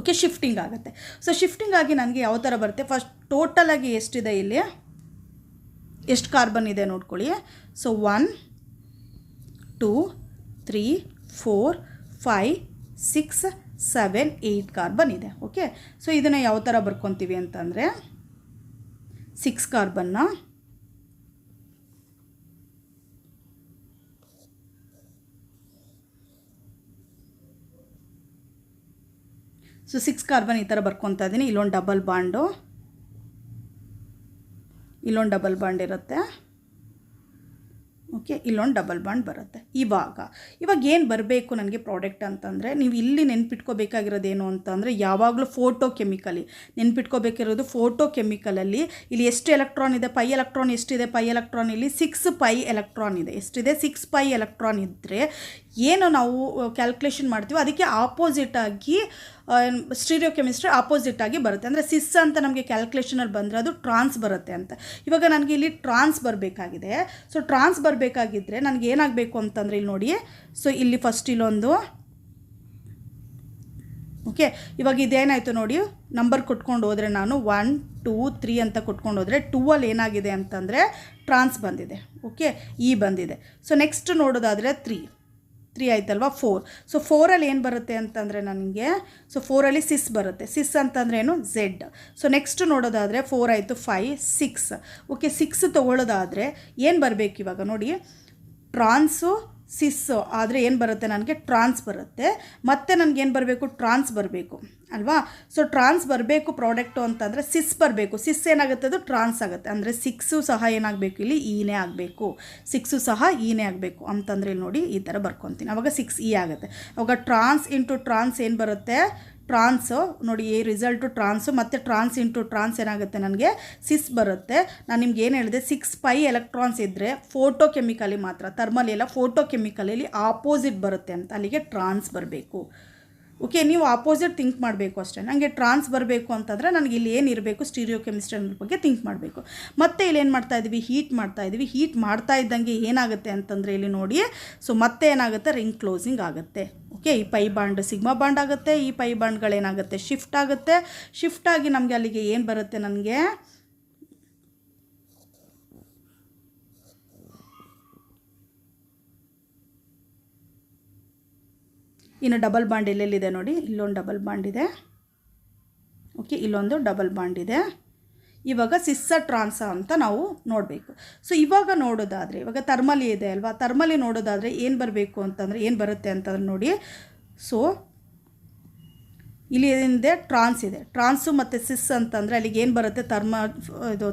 ಓಕೆ, ಶಿಫ್ಟಿಂಗ್ ಆಗುತ್ತೆ. ಸೊ ಶಿಫ್ಟಿಂಗ್ ಆಗಿ ನನಗೆ ಯಾವ ಥರ ಬರುತ್ತೆ, ಫಸ್ಟ್ ಟೋಟಲಾಗಿ ಎಷ್ಟಿದೆ ಇಲ್ಲಿ, ಎಷ್ಟು ಕಾರ್ಬನ್ ಇದೆ ನೋಡ್ಕೊಳ್ಳಿ. ಸೊ 1 2 3 4 5 6 7 8 ಕಾರ್ಬನ್ ಇದೆ. ಓಕೆ, ಸೊ ಇದನ್ನು ಯಾವ ಥರ ಬರ್ಕೊತೀವಿ ಅಂತಂದರೆ, 6 ಕಾರ್ಬನ್ನ ಸೊ 6 ಕಾರ್ಬನ್ ಈ ಥರ ಬರ್ಕೊತಾ ಇದ್ದೀನಿ. ಇಲ್ಲೊಂದು ಡಬಲ್ ಬಾಂಡ್ ಇರುತ್ತೆ. ಓಕೆ, ಇಲ್ಲೊಂದು ಡಬಲ್ ಬಾಂಡ್ ಬರುತ್ತೆ. ಇವಾಗ ಏನು ಬರಬೇಕು ನನಗೆ ಪ್ರಾಡಕ್ಟ್ ಅಂತಂದರೆ, ನೀವು ಇಲ್ಲಿ ನೆನ್ಪಿಟ್ಕೋಬೇಕಾಗಿರೋದೇನು ಅಂತಂದರೆ, ಯಾವಾಗಲೂ ಫೋಟೋ ಕೆಮಿಕಲಿ ನೆನ್ಪಿಟ್ಕೋಬೇಕಿರೋದು. ಫೋಟೋ ಕೆಮಿಕಲಲ್ಲಿ ಇಲ್ಲಿ ಎಷ್ಟು ಎಲೆಕ್ಟ್ರಾನ್ ಇದೆ, ಪೈ ಎಲೆಕ್ಟ್ರಾನ್ ಎಷ್ಟಿದೆ, ಪೈ ಎಲೆಕ್ಟ್ರಾನ್ ಇಲ್ಲಿ 6 ಪೈ ಎಲೆಕ್ಟ್ರಾನ್ ಇದೆ. ಎಷ್ಟಿದೆ, 6 ಪೈ ಎಲೆಕ್ಟ್ರಾನ್ ಇದ್ದರೆ ಏನು ನಾವು ಕ್ಯಾಲ್ಕುಲೇಷನ್ ಮಾಡ್ತೀವಿ, ಅದಕ್ಕೆ ಆಪೋಸಿಟಾಗಿ ಸ್ಟೀರಿಯೋ ಕೆಮಿಸ್ಟ್ರಿ ಆಪೋಸಿಟಾಗಿ ಬರುತ್ತೆ. ಅಂದರೆ ಸಿಸ್ ಅಂತ ನಮಗೆ ಕ್ಯಾಲ್ಕುಲೇಷನಲ್ಲಿ ಬಂದರೆ ಅದು ಟ್ರಾನ್ಸ್ ಬರುತ್ತೆ ಅಂತ. ಇವಾಗ ನನಗೆ ಇಲ್ಲಿ ಟ್ರಾನ್ಸ್ ಬರಬೇಕಾಗಿದೆ. ಸೊ ಟ್ರಾನ್ಸ್ ಬರಬೇಕಾಗಿದ್ದರೆ ನನಗೆ ಏನಾಗಬೇಕು ಅಂತಂದರೆ, ಇಲ್ಲಿ ನೋಡಿ, ಸೊ ಇಲ್ಲಿ ಫಸ್ಟ್ ಇಲ್ಲೊಂದು, ಓಕೆ, ಇವಾಗ ಇದೇನಾಯಿತು ನೋಡಿ, ನಂಬರ್ ಕೊಟ್ಕೊಂಡು ಹೋದರೆ ನಾನು 1 2 3 ಅಂತ ಕೊಟ್ಕೊಂಡು ಹೋದರೆ 2ಅಲ್ಲಿ ಏನಾಗಿದೆ ಅಂತಂದರೆ ಟ್ರಾನ್ಸ್ ಬಂದಿದೆ. ಓಕೆ, ಬಂದಿದೆ. ಸೊ ನೆಕ್ಸ್ಟ್ ನೋಡೋದಾದರೆ 3 ಆಯ್ತಲ್ವಾ, 4. ಸೊ 4ಅಲ್ಲಿ ಏನು ಬರುತ್ತೆ ಅಂತಂದರೆ ನನಗೆ, ಸೊ 4ಅಲ್ಲಿ ಸಿಸ್ ಬರುತ್ತೆ. ಸಿಸ್ ಅಂತಂದರೆ ಏನು, ಝೆಡ್. ಸೊ ನೆಕ್ಸ್ಟ್ ನೋಡೋದಾದರೆ 4 ಆಯಿತು, 5 6. ಓಕೆ, 6 ತೊಗೊಳ್ಳೋದಾದರೆ ಏನು ಬರಬೇಕು ಇವಾಗ ನೋಡಿ, ಟ್ರಾನ್ಸು ಸಿಸ್ಸು ಆದರೆ ಏನು ಬರುತ್ತೆ ನನಗೆ, ಟ್ರಾನ್ಸ್ ಬರುತ್ತೆ. ಮತ್ತು ನನಗೇನು ಬರಬೇಕು, ಟ್ರಾನ್ಸ್ ಬರಬೇಕು ಅಲ್ವಾ. ಸೊ ಟ್ರಾನ್ಸ್ ಬರಬೇಕು ಪ್ರಾಡಕ್ಟು ಅಂತಂದರೆ ಸಿಸ್ ಬರಬೇಕು. ಸಿಸ್ ಏನಾಗುತ್ತೆ, ಅದು ಟ್ರಾನ್ಸ್ ಆಗುತ್ತೆ. ಅಂದರೆ 6 ಸಹ ಏನಾಗಬೇಕು, ಇಲ್ಲಿ ಈನೇ ಆಗಬೇಕು. 6 ಸಹ ಈನೇ ಆಗಬೇಕು ಅಂತಂದರೆ ಇಲ್ಲಿ ನೋಡಿ ಈ ಥರ ಬರ್ಕೊತೀನಿ. ಆವಾಗ 6 ಆಗುತ್ತೆ. ಅವಾಗ ಟ್ರಾನ್ಸ್ ಇಂಟು ಟ್ರಾನ್ಸ್ ಏನು ಬರುತ್ತೆ, ಟ್ರಾನ್ಸು ನೋಡಿ, ರಿಸಲ್ಟು ಟ್ರಾನ್ಸು ಮತ್ತು ಟ್ರಾನ್ಸ್ ಇಂಟು ಟ್ರಾನ್ಸ್ ಏನಾಗುತ್ತೆ ನನಗೆ, ಸಿಸ್ ಬರುತ್ತೆ. ನಾನು ನಿಮ್ಗೆ ಏನು ಹೇಳಿದೆ, 6 ಪೈ ಎಲೆಕ್ಟ್ರಾನ್ಸ್ ಇದ್ದರೆ ಫೋಟೋ ಕೆಮಿಕಲಿ ಮಾತ್ರ, ಥರ್ಮಲಿ ಎಲ್ಲ ಫೋಟೋ ಕೆಮಿಕಲಲ್ಲಿ ಆಪೋಸಿಟ್ ಬರುತ್ತೆ ಅಂತ, ಅಲ್ಲಿಗೆ ಟ್ರಾನ್ಸ್ ಬರಬೇಕು. ಓಕೆ, ನೀವು ಆಪೋಸಿಟ್ ಥಿಂಕ್ ಮಾಡಬೇಕು ಅಷ್ಟೇ. ನನಗೆ ಟ್ರಾನ್ಸ್ ಬರಬೇಕು ಅಂತಂದರೆ ನನಗೆ ಇಲ್ಲಿ ಏನಿರಬೇಕು, ಸ್ಟೀರಿಯೋ ಕೆಮಿಸ್ಟ್ರಿ ಅನ್ನೋ ಬಗ್ಗೆ ಥಿಂಕ್ ಮಾಡಬೇಕು. ಮತ್ತು ಇಲ್ಲಿ ಏನು ಮಾಡ್ತಾಯಿದ್ವಿ, ಹೀಟ್ ಮಾಡ್ತಾ ಇದ್ದಂಗೆ ಏನಾಗುತ್ತೆ ಅಂತಂದರೆ ಇಲ್ಲಿ ನೋಡಿ, ಸೊ ಮತ್ತೆ ಏನಾಗುತ್ತೆ, ರಿಂಗ್ ಕ್ಲೋಸಿಂಗ್ ಆಗುತ್ತೆ. ಓಕೆ, ಈ ಪೈ ಬಾಂಡ್ ಸಿಗ್ಮಾ ಬಾಂಡ್ ಆಗುತ್ತೆ. ಈ ಪೈ ಬಾಂಡ್ಗಳೇನಾಗುತ್ತೆ, ಶಿಫ್ಟ್ ಆಗುತ್ತೆ. ಶಿಫ್ಟ್ ಆಗಿ ನಮಗೆ ಅಲ್ಲಿಗೆ ಏನು ಬರುತ್ತೆ, ನನಗೆ ಇನ್ನು ಡಬಲ್ ಬಾಂಡ್ ಎಲ್ಲೆಲ್ಲಿದೆ ನೋಡಿ, ಇಲ್ಲೊಂದು ಡಬಲ್ ಬಾಂಡ್ ಇದೆ. ಓಕೆ, ಇಲ್ಲೊಂದು ಡಬಲ್ ಬಾಂಡ್ ಇದೆ. ಇವಾಗ ಸಿಸ್ಸ ಟ್ರಾನ್ಸ ಅಂತ ನಾವು ನೋಡಬೇಕು. ಸೊ ಇವಾಗ ನೋಡೋದಾದರೆ, ಇವಾಗ ಥರ್ಮಲಿ ಇದೆ ಅಲ್ವಾ, ಥರ್ಮಲಿ ನೋಡೋದಾದರೆ ಏನು ಬರಬೇಕು ಅಂತಂದರೆ, ಏನು ಬರುತ್ತೆ ಅಂತಂದ್ರೆ ನೋಡಿ, ಸೊ ಇಲ್ಲಿ ಏನಿದೆ, ಟ್ರಾನ್ಸ್ ಇದೆ. ಟ್ರಾನ್ಸು ಮತ್ತು ಸಿಸ್ ಅಂತಂದರೆ ಅಲ್ಲಿಗೆ ಏನು ಬರುತ್ತೆ,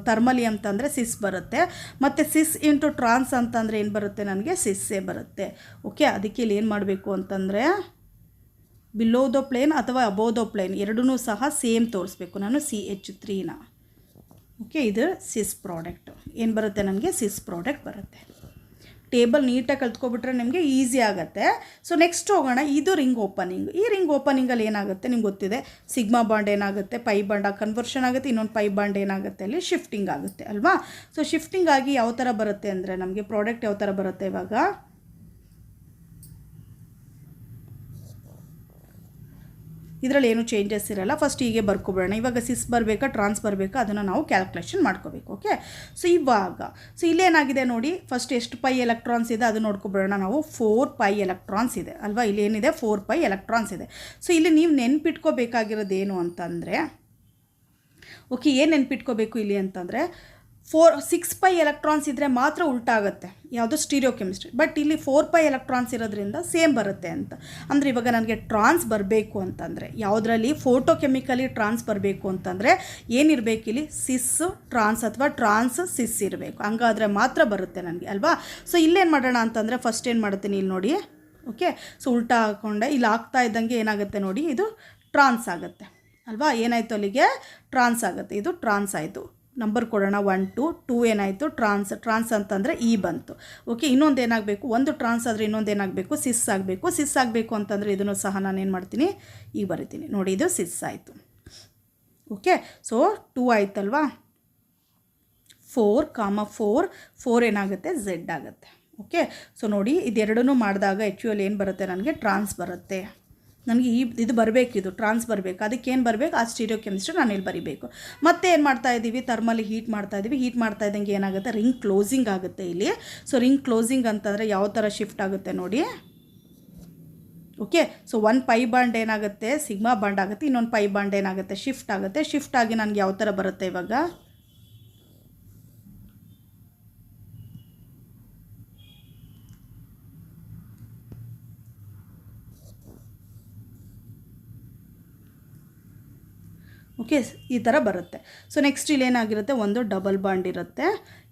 ಥರ್ಮಲಿ ಅಂತಂದರೆ ಸಿಸ್ ಬರುತ್ತೆ. ಮತ್ತು ಸಿಸ್ ಇಂಟು ಟ್ರಾನ್ಸ್ ಅಂತಂದರೆ ಏನು ಬರುತ್ತೆ, ನನಗೆ ಸಿಸ್ಸೇ ಬರುತ್ತೆ. ಓಕೆ, ಅದಕ್ಕೆ ಇಲ್ಲಿ ಏನು ಮಾಡಬೇಕು ಅಂತಂದರೆ ಬಿಲೋ ದ ಪ್ಲೇನ್ ಅಥವಾ ಅಬೋವ್ ದ ಪ್ಲೇನ್ ಎರಡೂ ಸಹ ಸೇಮ್ ತೋರಿಸ್ಬೇಕು ನಾನು CH3ನ. ಓಕೆ, ಇದು ಸಿಸ್ ಪ್ರಾಡಕ್ಟ್ ಏನು ಬರುತ್ತೆ ನನಗೆ, ಸಿಸ್ ಪ್ರಾಡಕ್ಟ್ ಬರುತ್ತೆ. ಟೇಬಲ್ ನೀಟಾಗಿ ಕಲ್ತ್ಕೊಬಿಟ್ರೆ ನಿಮಗೆ ಈಸಿ ಆಗುತ್ತೆ. ಸೊ ನೆಕ್ಸ್ಟ್ ಹೋಗೋಣ, ಇದು ರಿಂಗ್ ಓಪನಿಂಗ್. ಈ ರಿಂಗ್ ಓಪನಿಂಗಲ್ಲಿ ಏನಾಗುತ್ತೆ ನಿಮ್ಗೆ ಗೊತ್ತಿದೆ, ಸಿಗ್ಮಾ ಬಾಂಡ್ ಏನಾಗುತ್ತೆ, ಪೈ ಬಾಂಡ್ ಕನ್ವರ್ಷನ್ ಆಗುತ್ತೆ, ಇನ್ನೊಂದು ಪೈ ಬಾಂಡ್ ಏನಾಗುತ್ತೆ ಅಲ್ಲಿ ಶಿಫ್ಟಿಂಗ್ ಆಗುತ್ತೆ ಅಲ್ವಾ. ಸೊ ಶಿಫ್ಟಿಂಗ್ ಆಗಿ ಯಾವ ಥರ ಬರುತ್ತೆ ಅಂದರೆ ನಮಗೆ ಪ್ರಾಡಕ್ಟ್ ಯಾವ ಥರ ಬರುತ್ತೆ, ಇವಾಗ ಇದರಲ್ಲಿ ಏನು ಚೇಂಜಸ್ ಇರಲ್ಲ. ಫಸ್ಟ್ ಹೀಗೆ ಬರ್ಕೊಬಿಡೋಣ. ಇವಾಗ ಸಿಸ್ ಬರಬೇಕಾ ಟ್ರಾನ್ಸ್ ಬರಬೇಕಾ ಅದನ್ನು ನಾವು ಕ್ಯಾಲ್ಕುಲೇಷನ್ ಮಾಡ್ಕೋಬೇಕು. ಓಕೆ, ಸೊ ಇವಾಗ ಇಲ್ಲೇನಾಗಿದೆ ನೋಡಿ, ಫಸ್ಟ್ ಎಷ್ಟು ಪೈ ಎಲೆಕ್ಟ್ರಾನ್ಸ್ ಇದೆ ಅದು ನೋಡ್ಕೊಬಿಡೋಣ ನಾವು. 4 ಪೈ ಎಲೆಕ್ಟ್ರಾನ್ಸ್ ಇದೆ ಅಲ್ವಾ, ಇಲ್ಲಿ ಏನಿದೆ 4 ಪೈ ಎಲೆಕ್ಟ್ರಾನ್ಸ್ ಇದೆ. ಸೊ ಇಲ್ಲಿ ನೀವು ನೆನ್ಪಿಟ್ಕೋಬೇಕಾಗಿರೋದು ಏನು ಅಂತಂದರೆ, ಓಕೆ, ಏನು ನೆನ್ಪಿಟ್ಕೋಬೇಕು ಇಲ್ಲಿ ಅಂತಂದರೆ 6 ಪೈ ಎಲೆಕ್ಟ್ರಾನ್ಸ್ ಇದ್ದರೆ ಮಾತ್ರ ಉಲ್ಟಾ ಆಗುತ್ತೆ, ಯಾವುದು ಸ್ಟೀರಿಯೋ ಕೆಮಿಸ್ಟ್ರಿ. ಬಟ್ ಇಲ್ಲಿ 4 ಪೈ ಎಲೆಕ್ಟ್ರಾನ್ಸ್ ಇರೋದ್ರಿಂದ ಸೇಮ್ ಬರುತ್ತೆ ಅಂತ. ಅಂದರೆ ಇವಾಗ ನನಗೆ ಟ್ರಾನ್ಸ್ ಬರಬೇಕು ಅಂತಂದರೆ, ಯಾವುದರಲ್ಲಿ ಫೋಟೋ ಕೆಮಿಕಲಿ ಟ್ರಾನ್ಸ್ ಬರಬೇಕು ಅಂತಂದರೆ ಏನಿರಬೇಕು ಇಲ್ಲಿ, ಸಿಸ್ ಟ್ರಾನ್ಸ್ ಅಥವಾ ಟ್ರಾನ್ಸ್ ಸಿಸ್ ಇರಬೇಕು, ಹಂಗಾದರೆ ಮಾತ್ರ ಬರುತ್ತೆ ನನಗೆ ಅಲ್ವಾ. ಸೊ ಇಲ್ಲೇನು ಮಾಡೋಣ ಅಂತಂದರೆ ಫಸ್ಟ್ ಏನು ಮಾಡ್ತೀನಿ ಇಲ್ಲಿ ನೋಡಿ. ಓಕೆ, ಸೊ ಉಲ್ಟಾ ಹಾಕ್ಕೊಂಡೆ ಇಲ್ಲಿ ಆಗ್ತಾ ಇದ್ದಂಗೆ ಏನಾಗುತ್ತೆ ನೋಡಿ, ಇದು ಟ್ರಾನ್ಸ್ ಆಗುತ್ತೆ ಅಲ್ವಾ. ಏನಾಯಿತು ಅಲ್ಲಿಗೆ ಟ್ರಾನ್ಸ್ ಆಗುತ್ತೆ, ಇದು ಟ್ರಾನ್ಸ್ ಆಯಿತು. ನಂಬರ್ ಕೊಡೋಣ 1 2 ಏನಾಯಿತು ಟ್ರಾನ್ಸ್ ಅಂತಂದರೆ ಈ ಬಂತು. ಓಕೆ, ಇನ್ನೊಂದು ಏನಾಗಬೇಕು, ಒಂದು ಟ್ರಾನ್ಸ್ ಆದರೆ ಇನ್ನೊಂದು ಏನಾಗಬೇಕು, ಸಿಸ್ ಆಗಬೇಕು. ಸಿಸ್ ಆಗಬೇಕು ಅಂತಂದರೆ ಇದನ್ನು ಸಹ ನಾನು ಏನು ಮಾಡ್ತೀನಿ, ಈಗ ಬರಿತೀನಿ ನೋಡಿ, ಇದು ಸಿಸ್ ಆಯಿತು. ಓಕೆ, ಸೊ 2 ಆಯ್ತಲ್ವಾ, 4 ಏನಾಗುತ್ತೆ ಝೆಡ್ ಆಗುತ್ತೆ. ಓಕೆ, ಸೊ ನೋಡಿ ಇದೆರಡನ್ನೂ ಮಾಡಿದಾಗ HUL ಏನು ಬರುತ್ತೆ ನನಗೆ, ಟ್ರಾನ್ಸ್ ಬರುತ್ತೆ. ನನಗೆ ಇದು ಬರಬೇಕು, ಇದು ಟ್ರಾನ್ಸ್ ಬರಬೇಕು. ಅದಕ್ಕೇನು ಬರಬೇಕು, ಆ ಸ್ಟೀರಿಯೋ ಕೆಮಿಸ್ಟ್ರಿ ನಾನು ಇಲ್ಲಿ ಬರೀಬೇಕು. ಮತ್ತೆ ಏನು ಮಾಡ್ತಾ ಇದ್ದೀವಿ, ಥರ್ಮಲಿ ಹೀಟ್ ಮಾಡ್ತಾ ಇದ್ದೀವಿ. ಹೀಟ್ ಮಾಡ್ತಾ ಇದ್ದಂಗೆ ಏನಾಗುತ್ತೆ, ರಿಂಗ್ ಕ್ಲೋಸಿಂಗ್ ಆಗುತ್ತೆ ಇಲ್ಲಿ. ಸೊ ರಿಂಗ್ ಕ್ಲೋಸಿಂಗ್ ಅಂತಂದರೆ ಯಾವ ಥರ ಶಿಫ್ಟ್ ಆಗುತ್ತೆ ನೋಡಿ. ಓಕೆ, ಸೊ 1 ಪೈ ಬಾಂಡ್ ಏನಾಗುತ್ತೆ, ಸಿಗ್ಮಾ ಬಾಂಡ್ ಆಗುತ್ತೆ, ಇನ್ನೊಂದು ಪೈ ಬಾಂಡ್ ಏನಾಗುತ್ತೆ, ಶಿಫ್ಟ್ ಆಗುತ್ತೆ. ಶಿಫ್ಟ್ ಆಗಿ ನನಗೆ ಯಾವ ಥರ ಬರುತ್ತೆ ಇವಾಗ, ಓಕೆ, ಈ ಥರ ಬರುತ್ತೆ. ಸೊ ನೆಕ್ಸ್ಟ್ ಇಲ್ಲಿ ಏನಾಗಿರುತ್ತೆ, ಒಂದು ಡಬಲ್ ಬಾಂಡ್ ಇರುತ್ತೆ.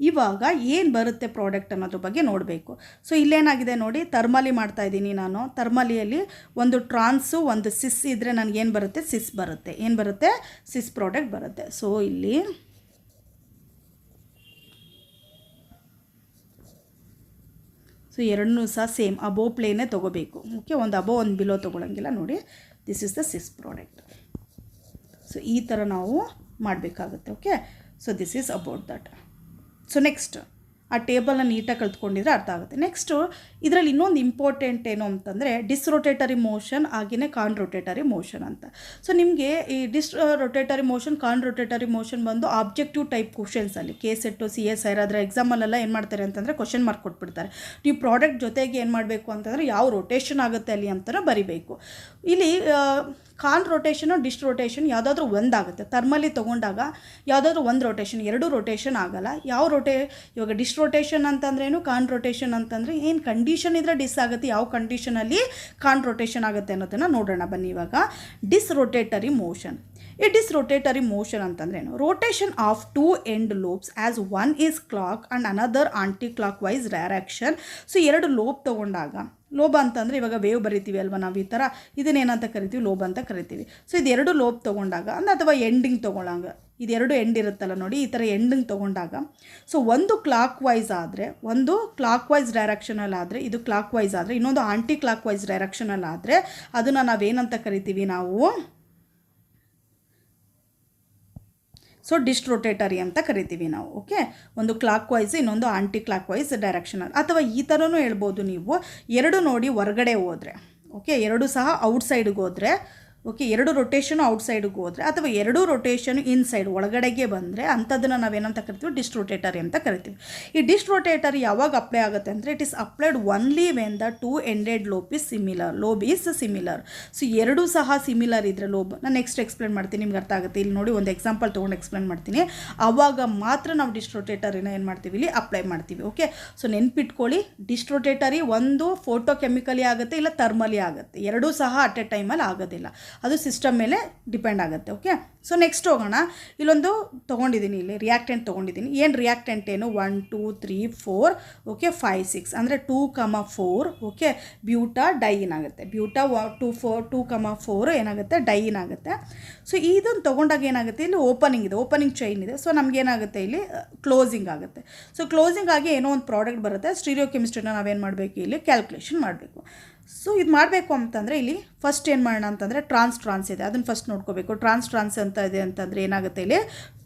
ಇವಾಗ ಏನು ಬರುತ್ತೆ ಪ್ರಾಡಕ್ಟ್ ಅನ್ನೋದ್ರ ಬಗ್ಗೆ ನೋಡಬೇಕು. ಸೊ ಇಲ್ಲೇನಾಗಿದೆ ನೋಡಿ, ಥರ್ಮಲಿ ಮಾಡ್ತಾ ಇದ್ದೀನಿ ನಾನು. ಥರ್ಮಲಿಯಲ್ಲಿ ಒಂದು ಟ್ರಾನ್ಸು ಒಂದು ಸಿಸ್ ಇದ್ದರೆ ನನಗೇನು ಬರುತ್ತೆ, ಸಿಸ್ ಬರುತ್ತೆ. ಏನು ಬರುತ್ತೆ, ಸಿಸ್ ಪ್ರಾಡಕ್ಟ್ ಬರುತ್ತೆ. ಸೊ ಇಲ್ಲಿ ಎರಡನ್ನೂ ಸಹ ಸೇಮ್ ಅಬೋವ್ ಪ್ಲೇನೇ ತೊಗೋಬೇಕು. ಓಕೆ, ಒಂದು ಅಬೋವ್ ಒಂದು ಬಿಲೋ ತೊಗೊಳಂಗಿಲ್ಲ ನೋಡಿ. This is the cis product. So ಈ ಥರ ನಾವು ಮಾಡಬೇಕಾಗುತ್ತೆ. Okay, so this is about that. So next ಆ ಟೇಬಲ್ನ ನೀಟಾಗಿ ಕಲ್ತ್ಕೊಂಡಿದ್ರೆ ಅರ್ಥ ಆಗುತ್ತೆ. ನೆಕ್ಸ್ಟು ಇದರಲ್ಲಿ ಇನ್ನೊಂದು ಇಂಪಾರ್ಟೆಂಟ್ ಏನು ಅಂತಂದರೆ ರೊಟೇಟರಿ ಮೋಷನ್ ಹಾಗೆಯೇ ರೊಟೇಟರಿ ಮೋಷನ್ ಅಂತ. ಸೊ ನಿಮಗೆ ಈ ರೊಟೇಟರಿ ಮೋಷನ್ ರೊಟೇಟರಿ ಮೋಷನ್ ಬಂದು ಆಬ್ಜೆಕ್ಟಿವ್ ಟೈಪ್ ಕ್ವಶನ್ಸಲ್ಲಿ KSET CS ಅದರ ಎಕ್ಸಾಮಲ್ಲೆಲ್ಲ ಏನು ಮಾಡ್ತಾರೆ ಅಂತಂದರೆ ಕ್ವಶನ್ ಮಾರ್ಕ್ ಕೊಟ್ಬಿಡ್ತಾರೆ. ನೀವು ಪ್ರಾಡಕ್ಟ್ ಜೊತೆಗೆ ಏನು ಮಾಡಬೇಕು ಅಂತಂದರೆ ಯಾವ ರೊಟೇಷನ್ ಆಗುತ್ತೆ ಅಲ್ಲಿ ಅಂತ ಬರಿಬೇಕು. ಇಲ್ಲಿ ರೊಟೇಷನು ರೊಟೇಷನ್ ಯಾವುದಾದ್ರೂ ಒಂದಾಗುತ್ತೆ. ಥರ್ಮಲಿ ತೊಗೊಂಡಾಗ ಯಾವುದಾದ್ರೂ ಒಂದು ರೊಟೇಷನ್, 2 ರೊಟೇಷನ್ ಆಗಲ್ಲ. ಯಾವ ಇವಾಗ ರೊಟೇಷನ್ ಅಂತಂದ್ರೇನು, ರೊಟೇಷನ್ ಅಂತಂದರೆ ಏನು ಕಂಡೀಷನ್ ಇದ್ದರೆ ಡಿಸ್ ಆಗುತ್ತೆ, ಯಾವ ಕಂಡೀಷನಲ್ಲಿ ರೊಟೇಷನ್ ಆಗುತ್ತೆ ಅನ್ನೋದನ್ನು ನೋಡೋಣ ಬನ್ನಿ. ಇವಾಗ ರೊಟೇಟರಿ ಮೋಷನ್. ಈ ರೊಟೇಟರಿ ಮೋಷನ್ ಅಂತಂದ್ರೇನು, rotation of 2 end lobes as one is clock and another anti clockwise direction. So 2 lobe ತೊಗೊಂಡಾಗ, ಲೋಬ ಅಂತಂದರೆ ಇವಾಗ ವೇವ್ ಬರಿತೀವಿ ಅಲ್ವಾ ನಾವು, ಈ ಥರ ಇದನ್ನೇನಂತ ಕರಿತೀವಿ, ಲೋಬ್ ಅಂತ ಕರಿತೀವಿ. ಸೊ ಇದು 2 ಲೋಬ್ ತೊಗೊಂಡಾಗ ಅಥವಾ ಎಂಡಿಂಗ್ ತೊಗೊಳಾಗ, ಇದು 2 ಎಂಡ್ ಇರುತ್ತಲ್ಲ ನೋಡಿ, ಈ ಥರ ಎಂಡಿಂಗ್ ತೊಗೊಂಡಾಗ, ಸೊ ಒಂದು ಕ್ಲಾಕ್ ವೈಸ್ ಆದರೆ, ಒಂದು ಕ್ಲಾಕ್ ವೈಸ್ ಡೈರೆಕ್ಷನಲ್ಲಾದರೆ, ಇದು ಕ್ಲಾಕ್ ವೈಸ್ ಆದರೆ, ಇನ್ನೊಂದು ಆಂಟಿ ಕ್ಲಾಕ್ ವೈಸ್ ಡೈರೆಕ್ಷನಲ್ಲಾದರೆ ಅದನ್ನು ನಾವೇನಂತ ಕರಿತೀವಿ ನಾವು, ಸೊ ರೊಟೇಟರಿ ಅಂತ ಕರಿತೀವಿ ನಾವು. ಓಕೆ, ಒಂದು ಕ್ಲಾಕ್ ವೈಸ್ ಇನ್ನೊಂದು ಆಂಟಿ ಕ್ಲಾಕ್ ವೈಸ್ ಡೈರೆಕ್ಷನಲ್. ಅಥವಾ ಈ ಥರನೂ ಹೇಳ್ಬೋದು ನೀವು, 2 ನೋಡಿ ಹೊರಗಡೆ ಹೋದರೆ, ಓಕೆ, 2 ಸಹ ಔಟ್ಸೈಡ್ಗೆ ಹೋದರೆ, ಓಕೆ, 2 ರೊಟೇಷನು ಔಟ್ಸೈಡ್ಗೆ ಹೋದರೆ ಅಥವಾ 2 ರೊಟೇಷನು ಇನ್ಸೈಡ್ ಒಳಗಡೆಗೆ ಬಂದರೆ ಅಂಥದ್ದನ್ನು ನಾವೇನಂತ ಕರಿತೀವಿ, ರೊಟೇಟರಿ ಅಂತ ಕರಿತೀವಿ. ಈ ರೊಟೇಟರಿ ಯಾವಾಗ ಅಪ್ಲೈ ಆಗುತ್ತೆ ಅಂದರೆ, it is applied only when the 2 ended lobe is similar. So 2 ಸಹ ಸಿಮಿಲರ್ ಇದ್ದರೆ ಲೋಬ್, ನಾನು ನೆಕ್ಸ್ಟ್ ಎಕ್ಸ್ಪ್ಲೇನ್ ಮಾಡ್ತೀನಿ, ನಿಮ್ಗೆ ಅರ್ಥ ಆಗುತ್ತೆ. ಇಲ್ಲಿ ನೋಡಿ ಒಂದು ಎಕ್ಸಾಂಪಲ್ ತೊಗೊಂಡು ಎಕ್ಸ್ಪ್ಲೇನ್ ಮಾಡ್ತೀನಿ. ಆವಾಗ ಮಾತ್ರ ನಾವು ರೊಟೇಟರಿನ ಏನು ಮಾಡ್ತೀವಿ, ಇಲ್ಲಿ ಅಪ್ಲೈ ಮಾಡ್ತೀವಿ. ಓಕೆ, ಸೊ ನೆನ್ಪಿಟ್ಕೊಳ್ಳಿ, ರೊಟೇಟರಿ ಒಂದು ಫೋಟೋ ಕೆಮಿಕಲಿ ಆಗುತ್ತೆ, ಇಲ್ಲ ಥರ್ಮಲಿ ಆಗುತ್ತೆ. 2 ಸಹ ಅಟ್ ಎ ಟೈಮಲ್ಲಿ ಆಗೋದಿಲ್ಲ. ಅದು ಸಿಸ್ಟಮ್ ಮೇಲೆ ಡಿಪೆಂಡ್ ಆಗುತ್ತೆ. ಓಕೆ, ಸೊ ನೆಕ್ಸ್ಟ್ ಹೋಗೋಣ. ಇಲ್ಲೊಂದು ತೊಗೊಂಡಿದ್ದೀನಿ, ಇಲ್ಲಿ ರಿಯಾಕ್ಟೆಂಟ್ ತೊಗೊಂಡಿದ್ದೀನಿ. ಏನು ರಿಯಾಕ್ಟೆಂಟ್ ಏನು 1 2 3 4 ಓಕೆ 5 6 ಅಂದರೆ 2, 4 ಓಕೆ ಬ್ಯೂಟಾ ಡೈನ್ ಆಗುತ್ತೆ. ಬ್ಯೂಟಾ 2 4 ಏನಾಗುತ್ತೆ ಡೈನ್ ಆಗುತ್ತೆ. ಸೊ ಇದನ್ನು ತೊಗೊಂಡಾಗ ಏನಾಗುತ್ತೆ, ಇಲ್ಲಿ ಓಪನಿಂಗ್ ಇದೆ, ಓಪನಿಂಗ್ ಚೈನ್ ಇದೆ. ಸೊ ನಮಗೇನಾಗುತ್ತೆ ಇಲ್ಲಿ ಕ್ಲೋಸಿಂಗ್ ಆಗುತ್ತೆ. ಸೊ ಕ್ಲೋಸಿಂಗ್ ಆಗಿ ಏನೋ ಒಂದು ಪ್ರಾಡಕ್ಟ್ ಬರುತ್ತೆ. ಸ್ಟೀರಿಯೋ ಕೆಮಿಸ್ಟ್ರಿನ ನಾವೇನು ಮಾಡಬೇಕು, ಇಲ್ಲಿ ಕ್ಯಾಲ್ಕುಲೇಷನ್ ಮಾಡಬೇಕು. ಸೊ ಇದು ಮಾಡಬೇಕು ಅಂತಂದರೆ ಇಲ್ಲಿ ಫಸ್ಟ್ ಏನು ಮಾಡೋಣ ಅಂತಂದರೆ ಟ್ರಾನ್ಸ್ ಇದೆ, ಅದನ್ನು ಫಸ್ಟ್ ನೋಡ್ಕೋಬೇಕು. ಟ್ರಾನ್ಸ್ ಅಂತ ಇದೆ ಅಂತಂದರೆ ಏನಾಗುತ್ತೆ, ಇಲ್ಲಿ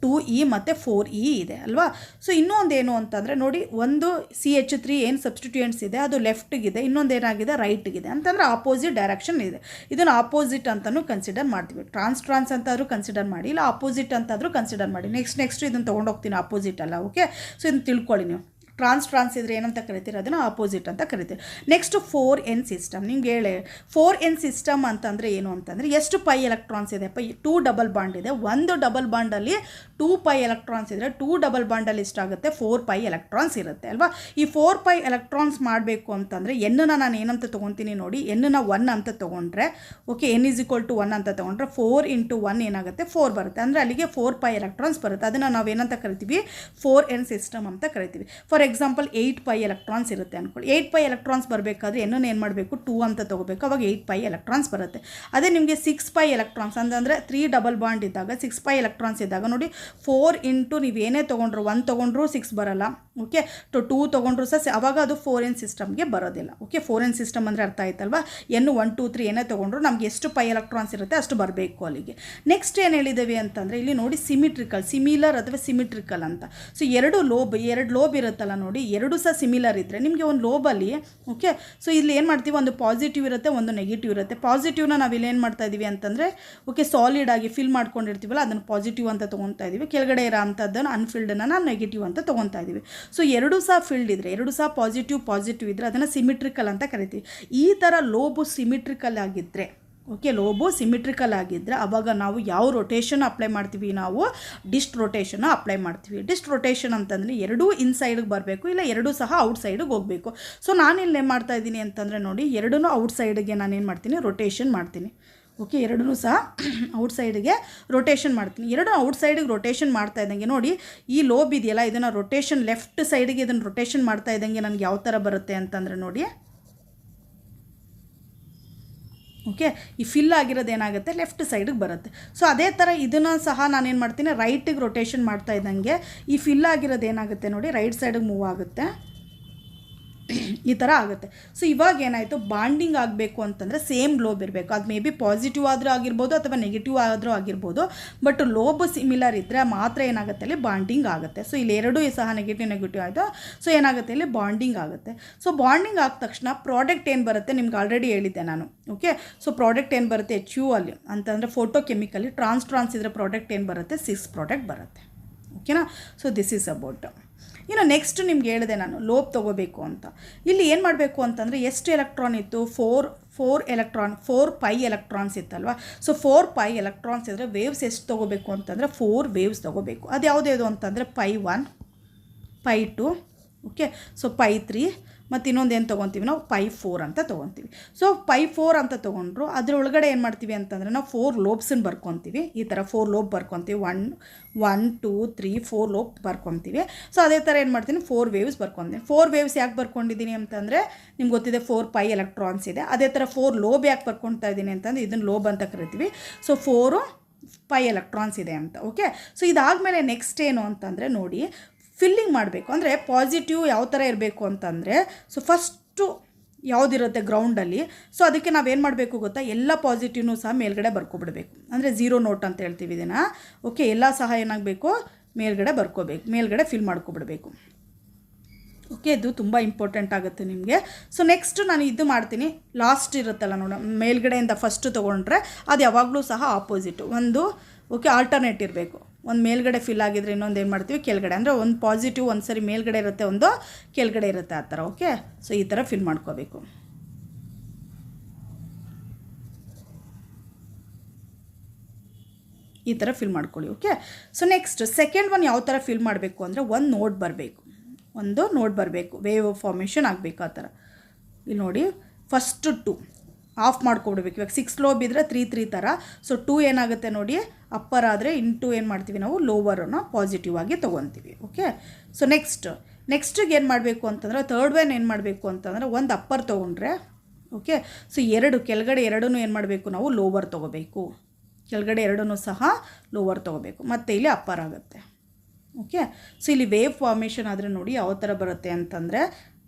2E ಮತ್ತು 4E ಇದೆ ಅಲ್ವಾ. ಸೊ ಇನ್ನೂ ಒಂದು ಏನು ಅಂತಂದರೆ ನೋಡಿ, ಒಂದು CH3 ಏನು ಸಬ್ಸ್ಟಿಟ್ಯೂಯೆಂಟ್ಸ್ ಇದೆ ಅದು ಲೆಫ್ಟಿಗಿದೆ, ಇನ್ನೊಂದು ಏನಾಗಿದೆ ರೈಟಿಗಿದೆ ಅಂತಂದರೆ ಆಪೋಸಿಟ್ ಡೈರೆಕ್ಷನ್ ಇದೆ. ಇದನ್ನು ಆಪೋಸಿಟ್ ಅಂತಲೂ ಕನ್ಸಿಡರ್ ಮಾಡ್ತೀವಿ. ಟ್ರಾನ್ಸ್ ಅಂತಾದರೂ ಕನ್ಸಿಡರ್ ಮಾಡಿ, ಇಲ್ಲ ಆಪೋಸಿಟ್ ಅಂತಾದರೂ ಕನ್ಸಿಡರ್ ಮಾಡಿ. ನೆಕ್ಸ್ಟ್ ಇದನ್ನು ತೊಗೊಂಡೋಗ್ತೀನಿ ಆಪೋಸಿಟ್ ಅಲ್ಲ. ಓಕೆ, ಸೊ ಇದನ್ನು ತಿಳ್ಕೊಳ್ಳಿ ನೀವು. ಟ್ರಾನ್ಸ್ ಇದ್ರೆ ಏನಂತ ಕರಿತೀರಿ, ಅದನ್ನು ಆಪೋಸಿಟ್ ಅಂತ ಕರಿತೀರಿ. Next 4n system. ನಿಮ್ಗೆ ಹೇಳಿ 4n ಸಿಸ್ಟಮ್ ಅಂತಂದರೆ ಏನು ಅಂತಂದರೆ ಎಷ್ಟು ಪೈ ಎಲೆಕ್ಟ್ರಾನ್ಸ್ ಇದೆ, 2 ಡಬಲ್ ಬಾಂಡ್ ಇದೆ. ಒಂದು ಡಬಲ್ ಬಾಂಡಲ್ಲಿ 2 ಪೈ ಎಲೆಕ್ಟ್ರಾನ್ಸ್ ಇದ್ದರೆ 2 ಡಬಲ್ ಬಾಂಡಲ್ಲಿ ಎಷ್ಟಾಗುತ್ತೆ, 4 ಪೈ ಎಲೆಕ್ಟ್ರಾನ್ಸ್ ಇರುತ್ತೆ ಅಲ್ವಾ. ಈ 4 ಪೈ ಎಲೆಕ್ಟ್ರಾನ್ಸ್ ಮಾಡಬೇಕು ಅಂತಂದರೆ ಎನ್ನನ್ನು ನಾನು ಏನಂತ ತೊಗೊತೀನಿ ನೋಡಿ, ಎನ್ನನ್ನು 1 ಅಂತ ತೊಗೊಂಡ್ರೆ ಓಕೆ, n = 1 ಅಂತ ತೊಗೊಂಡ್ರೆ 4 × 1 ಏನಾಗುತ್ತೆ 4 ಬರುತ್ತೆ. ಅಂದರೆ ಅಲ್ಲಿಗೆ 4 ಪೈ ಎಲೆಕ್ಟ್ರಾನ್ಸ್ ಬರುತ್ತೆ. ಅದನ್ನು ನಾವು ಏನಂತ ಕರಿತೀವಿ, 4n ಸಿಸ್ಟಮ್ ಅಂತ ಕರಿತೀವಿ. ಫಾರ್ ಎಕ್ಸಾಂಪಲ್ 8 ಪೈ ಎಲೆಕ್ಟ್ರಾನ್ಸ್ ಇರುತ್ತೆ ಅಂದ್ಕೊಳ್ಳಿ. 8 ಪೈ ಎಲೆಕ್ಟ್ರಾನ್ಸ್ ಬರಬೇಕಾದ್ರೆ ಏನನ್ನು ಏನು ಮಾಡಬೇಕು, 2 ಅಂತ ತೊಗೋಬೇಕು, ಅವಾಗ 8 ಪೈ ಎಲೆಕ್ಟ್ರಾನ್ಸ್ ಬರುತ್ತೆ. ಅದೇ ನಿಮಗೆ 6 ಪೈ ಎಲೆಕ್ಟ್ರಾನ್ಸ್ ಅಂದರೆ 3 ಡಬಲ್ ಬಾಂಡ್ ಇದ್ದಾಗ 6 ಪೈ ಎಲೆಕ್ಟ್ರಾನ್ಸ್ ಇದ್ದಾಗ ನೋಡಿ 4 × ನೀವೇನೇ ತೊಗೊಂಡ್ರು 1 ತೊಗೊಂಡ್ರು 6 ಬರೋಲ್ಲ. ಓಕೆ, 2 ತೊಗೊಂಡ್ರು ಸಹ ಅವಾಗ ಅದು 4n ಸಿಸ್ಟಮ್ಗೆ ಬರೋದಿಲ್ಲ. ಓಕೆ, 4n ಸಿಸ್ಟಮ್ ಅಂದರೆ ಅರ್ಥ ಆಯ್ತಲ್ವಾ. n 1 2 3 ಏನೇ ತೊಗೊಂಡ್ರು ನಮ್ಗೆ ಎಷ್ಟು ಪೈ ಎಲೆಕ್ಟ್ರಾನ್ಸ್ ಇರುತ್ತೆ ಅಷ್ಟು ಬರಬೇಕು ಅಲ್ಲಿಗೆ. ನೆಕ್ಸ್ಟ್ ಏನು ಹೇಳಿದ್ದೇವೆ ಅಂತಂದರೆ ಇಲ್ಲಿ ನೋಡಿ ಸಿಮಿಲರ್ ಅಥವಾ ಸಿಮಿಟ್ರಿಕಲ್ ಅಂತ. ಸೊ ಎರಡು ಲೋಬ್ ಇರುತ್ತಲ್ಲ ನೋಡಿ, ಎರಡು ಸಹ ಸಿಮಿಲರ್ ಇದ್ದರೆ ನಿಮಗೆ ಒಂದು ಲೋಬಲ್ಲಿ ಓಕೆ, ಸೊ ಇಲ್ಲಿ ಏನು ಮಾಡ್ತೀವಿ, ಒಂದು ಪಾಸಿಟಿವ್ ಇರುತ್ತೆ, ಒಂದು ನೆಗೆಟಿವ್ ಇರುತ್ತೆ. ಪಾಸಿಟಿವ್ನ ನಾವು ಇಲ್ಲಿ ಏನು ಮಾಡ್ತಾ ಇದ್ದೀವಿ ಅಂತಂದರೆ ಓಕೆ ಸಾಲಿಡ್ ಆಗಿ ಫಿಲ್ ಮಾಡ್ಕೊಂಡಿರ್ತೀವಲ್ಲ ಅದನ್ನು ಪಾಸಿಟಿವ್ ಅಂತ ತೊಗೊತಾ ಇದ್ದೀವಿ. ಕೆಳಗಡೆ ಇರೋ ಅಂಥದ್ದನ್ನು ಅನ್ಫಿಲ್ಡನ್ನು ನಾವು ನೆಗೆಟಿವ್ ಅಂತ ತೊಗೊತಾ ಇದ್ದೀವಿ. ಸೊ ಎರಡು ಸಹ ಫಿಲ್ಡ್ ಇದ್ದರೆ, ಎರಡು ಸಹ ಪಾಸಿಟಿವ್ ಇದ್ದರೆ ಅದನ್ನು ಸಿಮಿಟ್ರಿಕಲ್ ಅಂತ ಕರಿತೀವಿ. ಈ ಥರ ಲೋಬು ಸಿಮಿಟ್ರಿಕಲ್ ಆಗಿದ್ದರೆ ಓಕೆ, ಲೋಬು ಸಿಮಿಟ್ರಿಕಲ್ ಆಗಿದ್ದರೆ ಆವಾಗ ನಾವು ಯಾವ ರೊಟೇಷನ್ ಅಪ್ಲೈ ಮಾಡ್ತೀವಿ, ನಾವು ಡಿಸ್ಟ್ ರೊಟೇಷನ್ ಅಪ್ಲೈ ಮಾಡ್ತೀವಿ. ಡಿಸ್ಟ್ ರೊಟೇಷನ್ ಅಂತಂದರೆ ಎರಡೂ ಇನ್ಸೈಡ್ಗೆ ಬರಬೇಕು, ಇಲ್ಲ ಎರಡೂ ಸಹ ಔಟ್ಸೈಡಿಗೆ ಹೋಗಬೇಕು. ಸೊ ನಾನಿಲ್ಲಿ ಏನು ಮಾಡ್ತಾ ಇದ್ದೀನಿ ಅಂತಂದರೆ ನೋಡಿ, ಎರಡೂ ಔಟ್ಸೈಡಿಗೆ ನಾನೇನು ಮಾಡ್ತೀನಿ, ರೊಟೇಷನ್ ಮಾಡ್ತೀನಿ. ಓಕೆ, ಎರಡೂ ಸಹ ಔಟ್ಸೈಡಿಗೆ ರೊಟೇಷನ್ ಮಾಡ್ತೀನಿ. ಎರಡು ಔಟ್ಸೈಡಿಗೆ ರೊಟೇಷನ್ ಮಾಡ್ತಾ ಇದ್ದಂಗೆ ನೋಡಿ, ಈ ಲೋಬ್ ಇದೆಯಲ್ಲ ಇದನ್ನು ರೊಟೇಷನ್ ಲೆಫ್ಟ್ ಸೈಡಿಗೆ ಇದನ್ನು ರೊಟೇಷನ್ ಮಾಡ್ತಾ ಇದ್ದಂಗೆ ನನಗೆ ಯಾವ ಥರ ಬರುತ್ತೆ ಅಂತಂದರೆ ನೋಡಿ, ಓಕೆ ಈ ಫಿಲ್ ಆಗಿರೋದು ಏನಾಗುತ್ತೆ ಲೆಫ್ಟ್ ಸೈಡಿಗೆ ಬರುತ್ತೆ. ಸೊ ಅದೇ ಥರ ಇದನ್ನು ಸಹ ನಾನೇನು ಮಾಡ್ತೀನಿ, ರೈಟಿಗೆ ರೊಟೇಷನ್ ಮಾಡ್ತಾ ಇದ್ದಂಗೆ ಈ ಫಿಲ್ ಆಗಿರೋದು ಏನಾಗುತ್ತೆ ನೋಡಿ, ರೈಟ್ ಸೈಡಿಗೆ ಮೂವ್ ಆಗುತ್ತೆ, ಈ ಥರ ಆಗುತ್ತೆ. ಸೊ ಇವಾಗ ಏನಾಯಿತು, ಬಾಂಡಿಂಗ್ ಆಗಬೇಕು ಅಂತಂದರೆ ಸೇಮ್ ಲೋಬ್ ಇರಬೇಕು. ಅದು ಮೇ ಬಿ ಪಾಸಿಟಿವ್ ಆದರೂ ಆಗಿರ್ಬೋದು ಅಥವಾ ನೆಗೆಟಿವ್ ಆದರೂ ಆಗಿರ್ಬೋದು, ಬಟ್ ಲೋಬ್ ಸಿಮಿಲರ್ ಇದ್ದರೆ ಮಾತ್ರ ಏನಾಗುತ್ತೆ ಅಲ್ಲಿ ಬಾಂಡಿಂಗ್ ಆಗುತ್ತೆ. ಸೊ ಇಲ್ಲಿ ಎರಡೂ ಸಹ ನೆಗೆಟಿವ್ ಆಯಿತು. ಸೊ ಏನಾಗುತ್ತೆ ಇಲ್ಲಿ ಬಾಂಡಿಂಗ್ ಆಗುತ್ತೆ. ಸೊ ಬಾಂಡಿಂಗ್ ಆದ ತಕ್ಷಣ ಪ್ರಾಡಕ್ಟ್ ಏನು ಬರುತ್ತೆ ನಿಮ್ಗೆ ಆಲ್ರೆಡಿ ಹೇಳಿದ್ದೆ ನಾನು. ಓಕೆ, ಸೊ ಪ್ರಾಡಕ್ಟ್ ಏನು ಬರುತ್ತೆ HU ಅಲ್ಲಿ ಅಂತಂದರೆ ಫೋಟೋಕೆಮಿಕಲಿ ಟ್ರಾನ್ಸ್ ಇದ್ರೆ ಪ್ರಾಡಕ್ಟ್ ಏನು ಬರುತ್ತೆ 6 ಪ್ರಾಡಕ್ಟ್ ಬರುತ್ತೆ. ಓಕೆನಾ. So this is about. ಇನ್ನು ನೆಕ್ಸ್ಟ್ ನಿಮ್ಗೆ ಹೇಳಿದೆ ನಾನು ಲೋಬ್ ತೊಗೋಬೇಕು ಅಂತ. ಇಲ್ಲಿ ಏನು ಮಾಡಬೇಕು ಅಂತಂದರೆ ಎಷ್ಟು ಎಲೆಕ್ಟ್ರಾನ್ ಇತ್ತು, 4 ಪೈ ಎಲೆಕ್ಟ್ರಾನ್ಸ್ ಇತ್ತಲ್ವ. ಸೊ 4 ಪೈ ಎಲೆಕ್ಟ್ರಾನ್ಸ್ ಇದ್ದರೆ ವೇವ್ಸ್ ಎಷ್ಟು ತೊಗೋಬೇಕು ಅಂತಂದರೆ 4 ವೇವ್ಸ್ ತೊಗೋಬೇಕು. ಅದು ಯಾವುದೇದು ಅಂತಂದರೆ pi 1 pi 2 okay, so pi 3 ಮತ್ತು ಇನ್ನೊಂದು ಏನು ತೊಗೊತೀವಿ ನಾವು ಪೈ 4 ಅಂತ ತೊಗೊತೀವಿ. ಸೊ ಪೈ 4 ಅಂತ ತೊಗೊಂಡ್ರು ಅದರೊಳಗಡೆ ಏನು ಮಾಡ್ತೀವಿ ಅಂತಂದರೆ ನಾವು 4 ಲೋಬ್ಸನ್ನು ಬರ್ಕೊತೀವಿ. ಈ ಥರ 4 ಲೋಬ್ ಬರ್ಕೊತೀವಿ. 1 2 3 4 ಲೋಬ್ ಬರ್ಕೊತೀವಿ. ಸೊ ಅದೇ ಥರ ಏನು ಮಾಡ್ತೀನಿ 4 ವೇವ್ಸ್ ಬರ್ಕೊತೀನಿ. 4 ವೇವ್ಸ್ ಯಾಕೆ ಬರ್ಕೊಂಡಿದ್ದೀನಿ ಅಂತಂದರೆ ನಿಮ್ಗೆ ಗೊತ್ತಿದೆ 4 ಪೈ ಎಲೆಕ್ಟ್ರಾನ್ಸ್ ಇದೆ. ಅದೇ ಥರ 4 ಲೋಬ್ ಯಾಕೆ ಬರ್ಕೊಳ್ತಾ ಇದ್ದೀನಿ ಅಂತಂದರೆ ಇದನ್ನು ಲೋಬ್ ಅಂತ ಕರಿತೀವಿ. ಸೊ 4 ಪೈ ಎಲೆಕ್ಟ್ರಾನ್ಸ್ ಇದೆ ಅಂತ. ಓಕೆ, ಸೊ ಇದಾದಮೇಲೆ ನೆಕ್ಸ್ಟ್ ಏನು ಅಂತಂದರೆ ನೋಡಿ ಫಿಲ್ಲಿಂಗ್ ಮಾಡಬೇಕು. ಅಂದರೆ ಪಾಸಿಟಿವ್ ಯಾವ ಥರ ಇರಬೇಕು ಅಂತಂದರೆ ಸೊ ಫಸ್ಟು ಯಾವುದಿರುತ್ತೆ ಗ್ರೌಂಡಲ್ಲಿ, ಸೊ ಅದಕ್ಕೆ ನಾವೇನು ಮಾಡಬೇಕು ಗೊತ್ತಾ, ಎಲ್ಲ ಪಾಸಿಟಿವ್ನೂ ಸಹ ಮೇಲ್ಗಡೆ ಬರ್ಕೊಬಿಡ್ಬೇಕು. ಅಂದರೆ 0 ನೋಟ್ ಅಂತ ಹೇಳ್ತೀವಿ ಇದನ್ನು. ಓಕೆ, ಎಲ್ಲ ಸಹ ಏನಾಗಬೇಕು ಮೇಲ್ಗಡೆ ಬರ್ಕೋಬೇಕು, ಮೇಲ್ಗಡೆ ಫಿಲ್ ಮಾಡ್ಕೊಬಿಡ್ಬೇಕು. ಓಕೆ, ಇದು ತುಂಬ ಇಂಪಾರ್ಟೆಂಟ್ ಆಗುತ್ತೆ ನಿಮಗೆ. ಸೊ ನೆಕ್ಸ್ಟ್ ನಾನು ಇದು ಮಾಡ್ತೀನಿ, ಲಾಸ್ಟ್ ಇರುತ್ತಲ್ಲ ನೋಡ ಮೇಲ್ಗಡೆಯಿಂದ ಫಸ್ಟ್ ತೊಗೊಂಡ್ರೆ ಅದು ಯಾವಾಗಲೂ ಸಹ ಆಪೋಸಿಟು ಒಂದು ಓಕೆ ಆಲ್ಟರ್ನೇಟ್ ಇರಬೇಕು. ಒಂದು ಮೇಲ್ಗಡೆ ಫಿಲ್ ಆಗಿದ್ರೆ ಇನ್ನೊಂದು ಏನು ಮಾಡ್ತೀವಿ ಕೆಳಗಡೆ, ಅಂದರೆ ಒಂದು ಪಾಸಿಟಿವ್ ಒಂದು ಸರಿ ಮೇಲ್ಗಡೆ ಇರುತ್ತೆ, ಒಂದು ಕೆಳಗಡೆ ಇರುತ್ತೆ ಆ ಥರ. ಓಕೆ, ಸೊ ಈ ಥರ ಫಿಲ್ ಮಾಡ್ಕೋಬೇಕು. ಈ ಥರ ಫಿಲ್ ಮಾಡ್ಕೊಳ್ಳಿ. Okay, so next second one ಯಾವ ಥರ ಫಿಲ್ ಮಾಡಬೇಕು ಅಂದರೆ ಒಂದು ನೋಡ್ ಬರಬೇಕು, ವೇವ್ ಫಾರ್ಮೇಷನ್ ಆಗಬೇಕು ಆ ಥರ. ಇಲ್ಲಿ ನೋಡಿ ಫಸ್ಟ್ 2 ಆಫ್ ಮಾಡ್ಕೊಬಿಡ್ಬೇಕು. ಇವಾಗ 6 ಲೋಬ್ ಇದ್ದರೆ 3 ಥರ. ಸೊ 2 ಏನಾಗುತ್ತೆ ನೋಡಿ ಅಪ್ಪರ್ ಆದರೆ ಇಂಟು ಏನು ಮಾಡ್ತೀವಿ ನಾವು ಲೋವರನ್ನು ಪಾಸಿಟಿವ್ ಆಗಿ ತೊಗೊತೀವಿ. ಓಕೆ, ಸೊ ನೆಕ್ಸ್ಟಿಗೆ ಏನು ಮಾಡಬೇಕು ಅಂತಂದರೆ ಥರ್ಡ್ ವೇನ್ ಏನು ಮಾಡಬೇಕು ಅಂತಂದರೆ ಒಂದು ಅಪ್ಪರ್ ತೊಗೊಂಡ್ರೆ ಓಕೆ, ಸೊ ಕೆಳಗಡೆ ಎರಡೂ ಏನು ಮಾಡಬೇಕು ನಾವು ಲೋವರ್ ತೊಗೋಬೇಕು. ಕೆಳಗಡೆ ಎರಡೂ ಸಹ ಲೋವರ್ ತೊಗೋಬೇಕು, ಮತ್ತು ಇಲ್ಲಿ ಅಪ್ಪರ್ ಆಗುತ್ತೆ. ಓಕೆ, ಸೊ ಇಲ್ಲಿ ವೇವ್ ಫಾರ್ಮೇಷನ್ ಆದರೆ ನೋಡಿ ಯಾವ ಥರ ಬರುತ್ತೆ ಅಂತಂದರೆ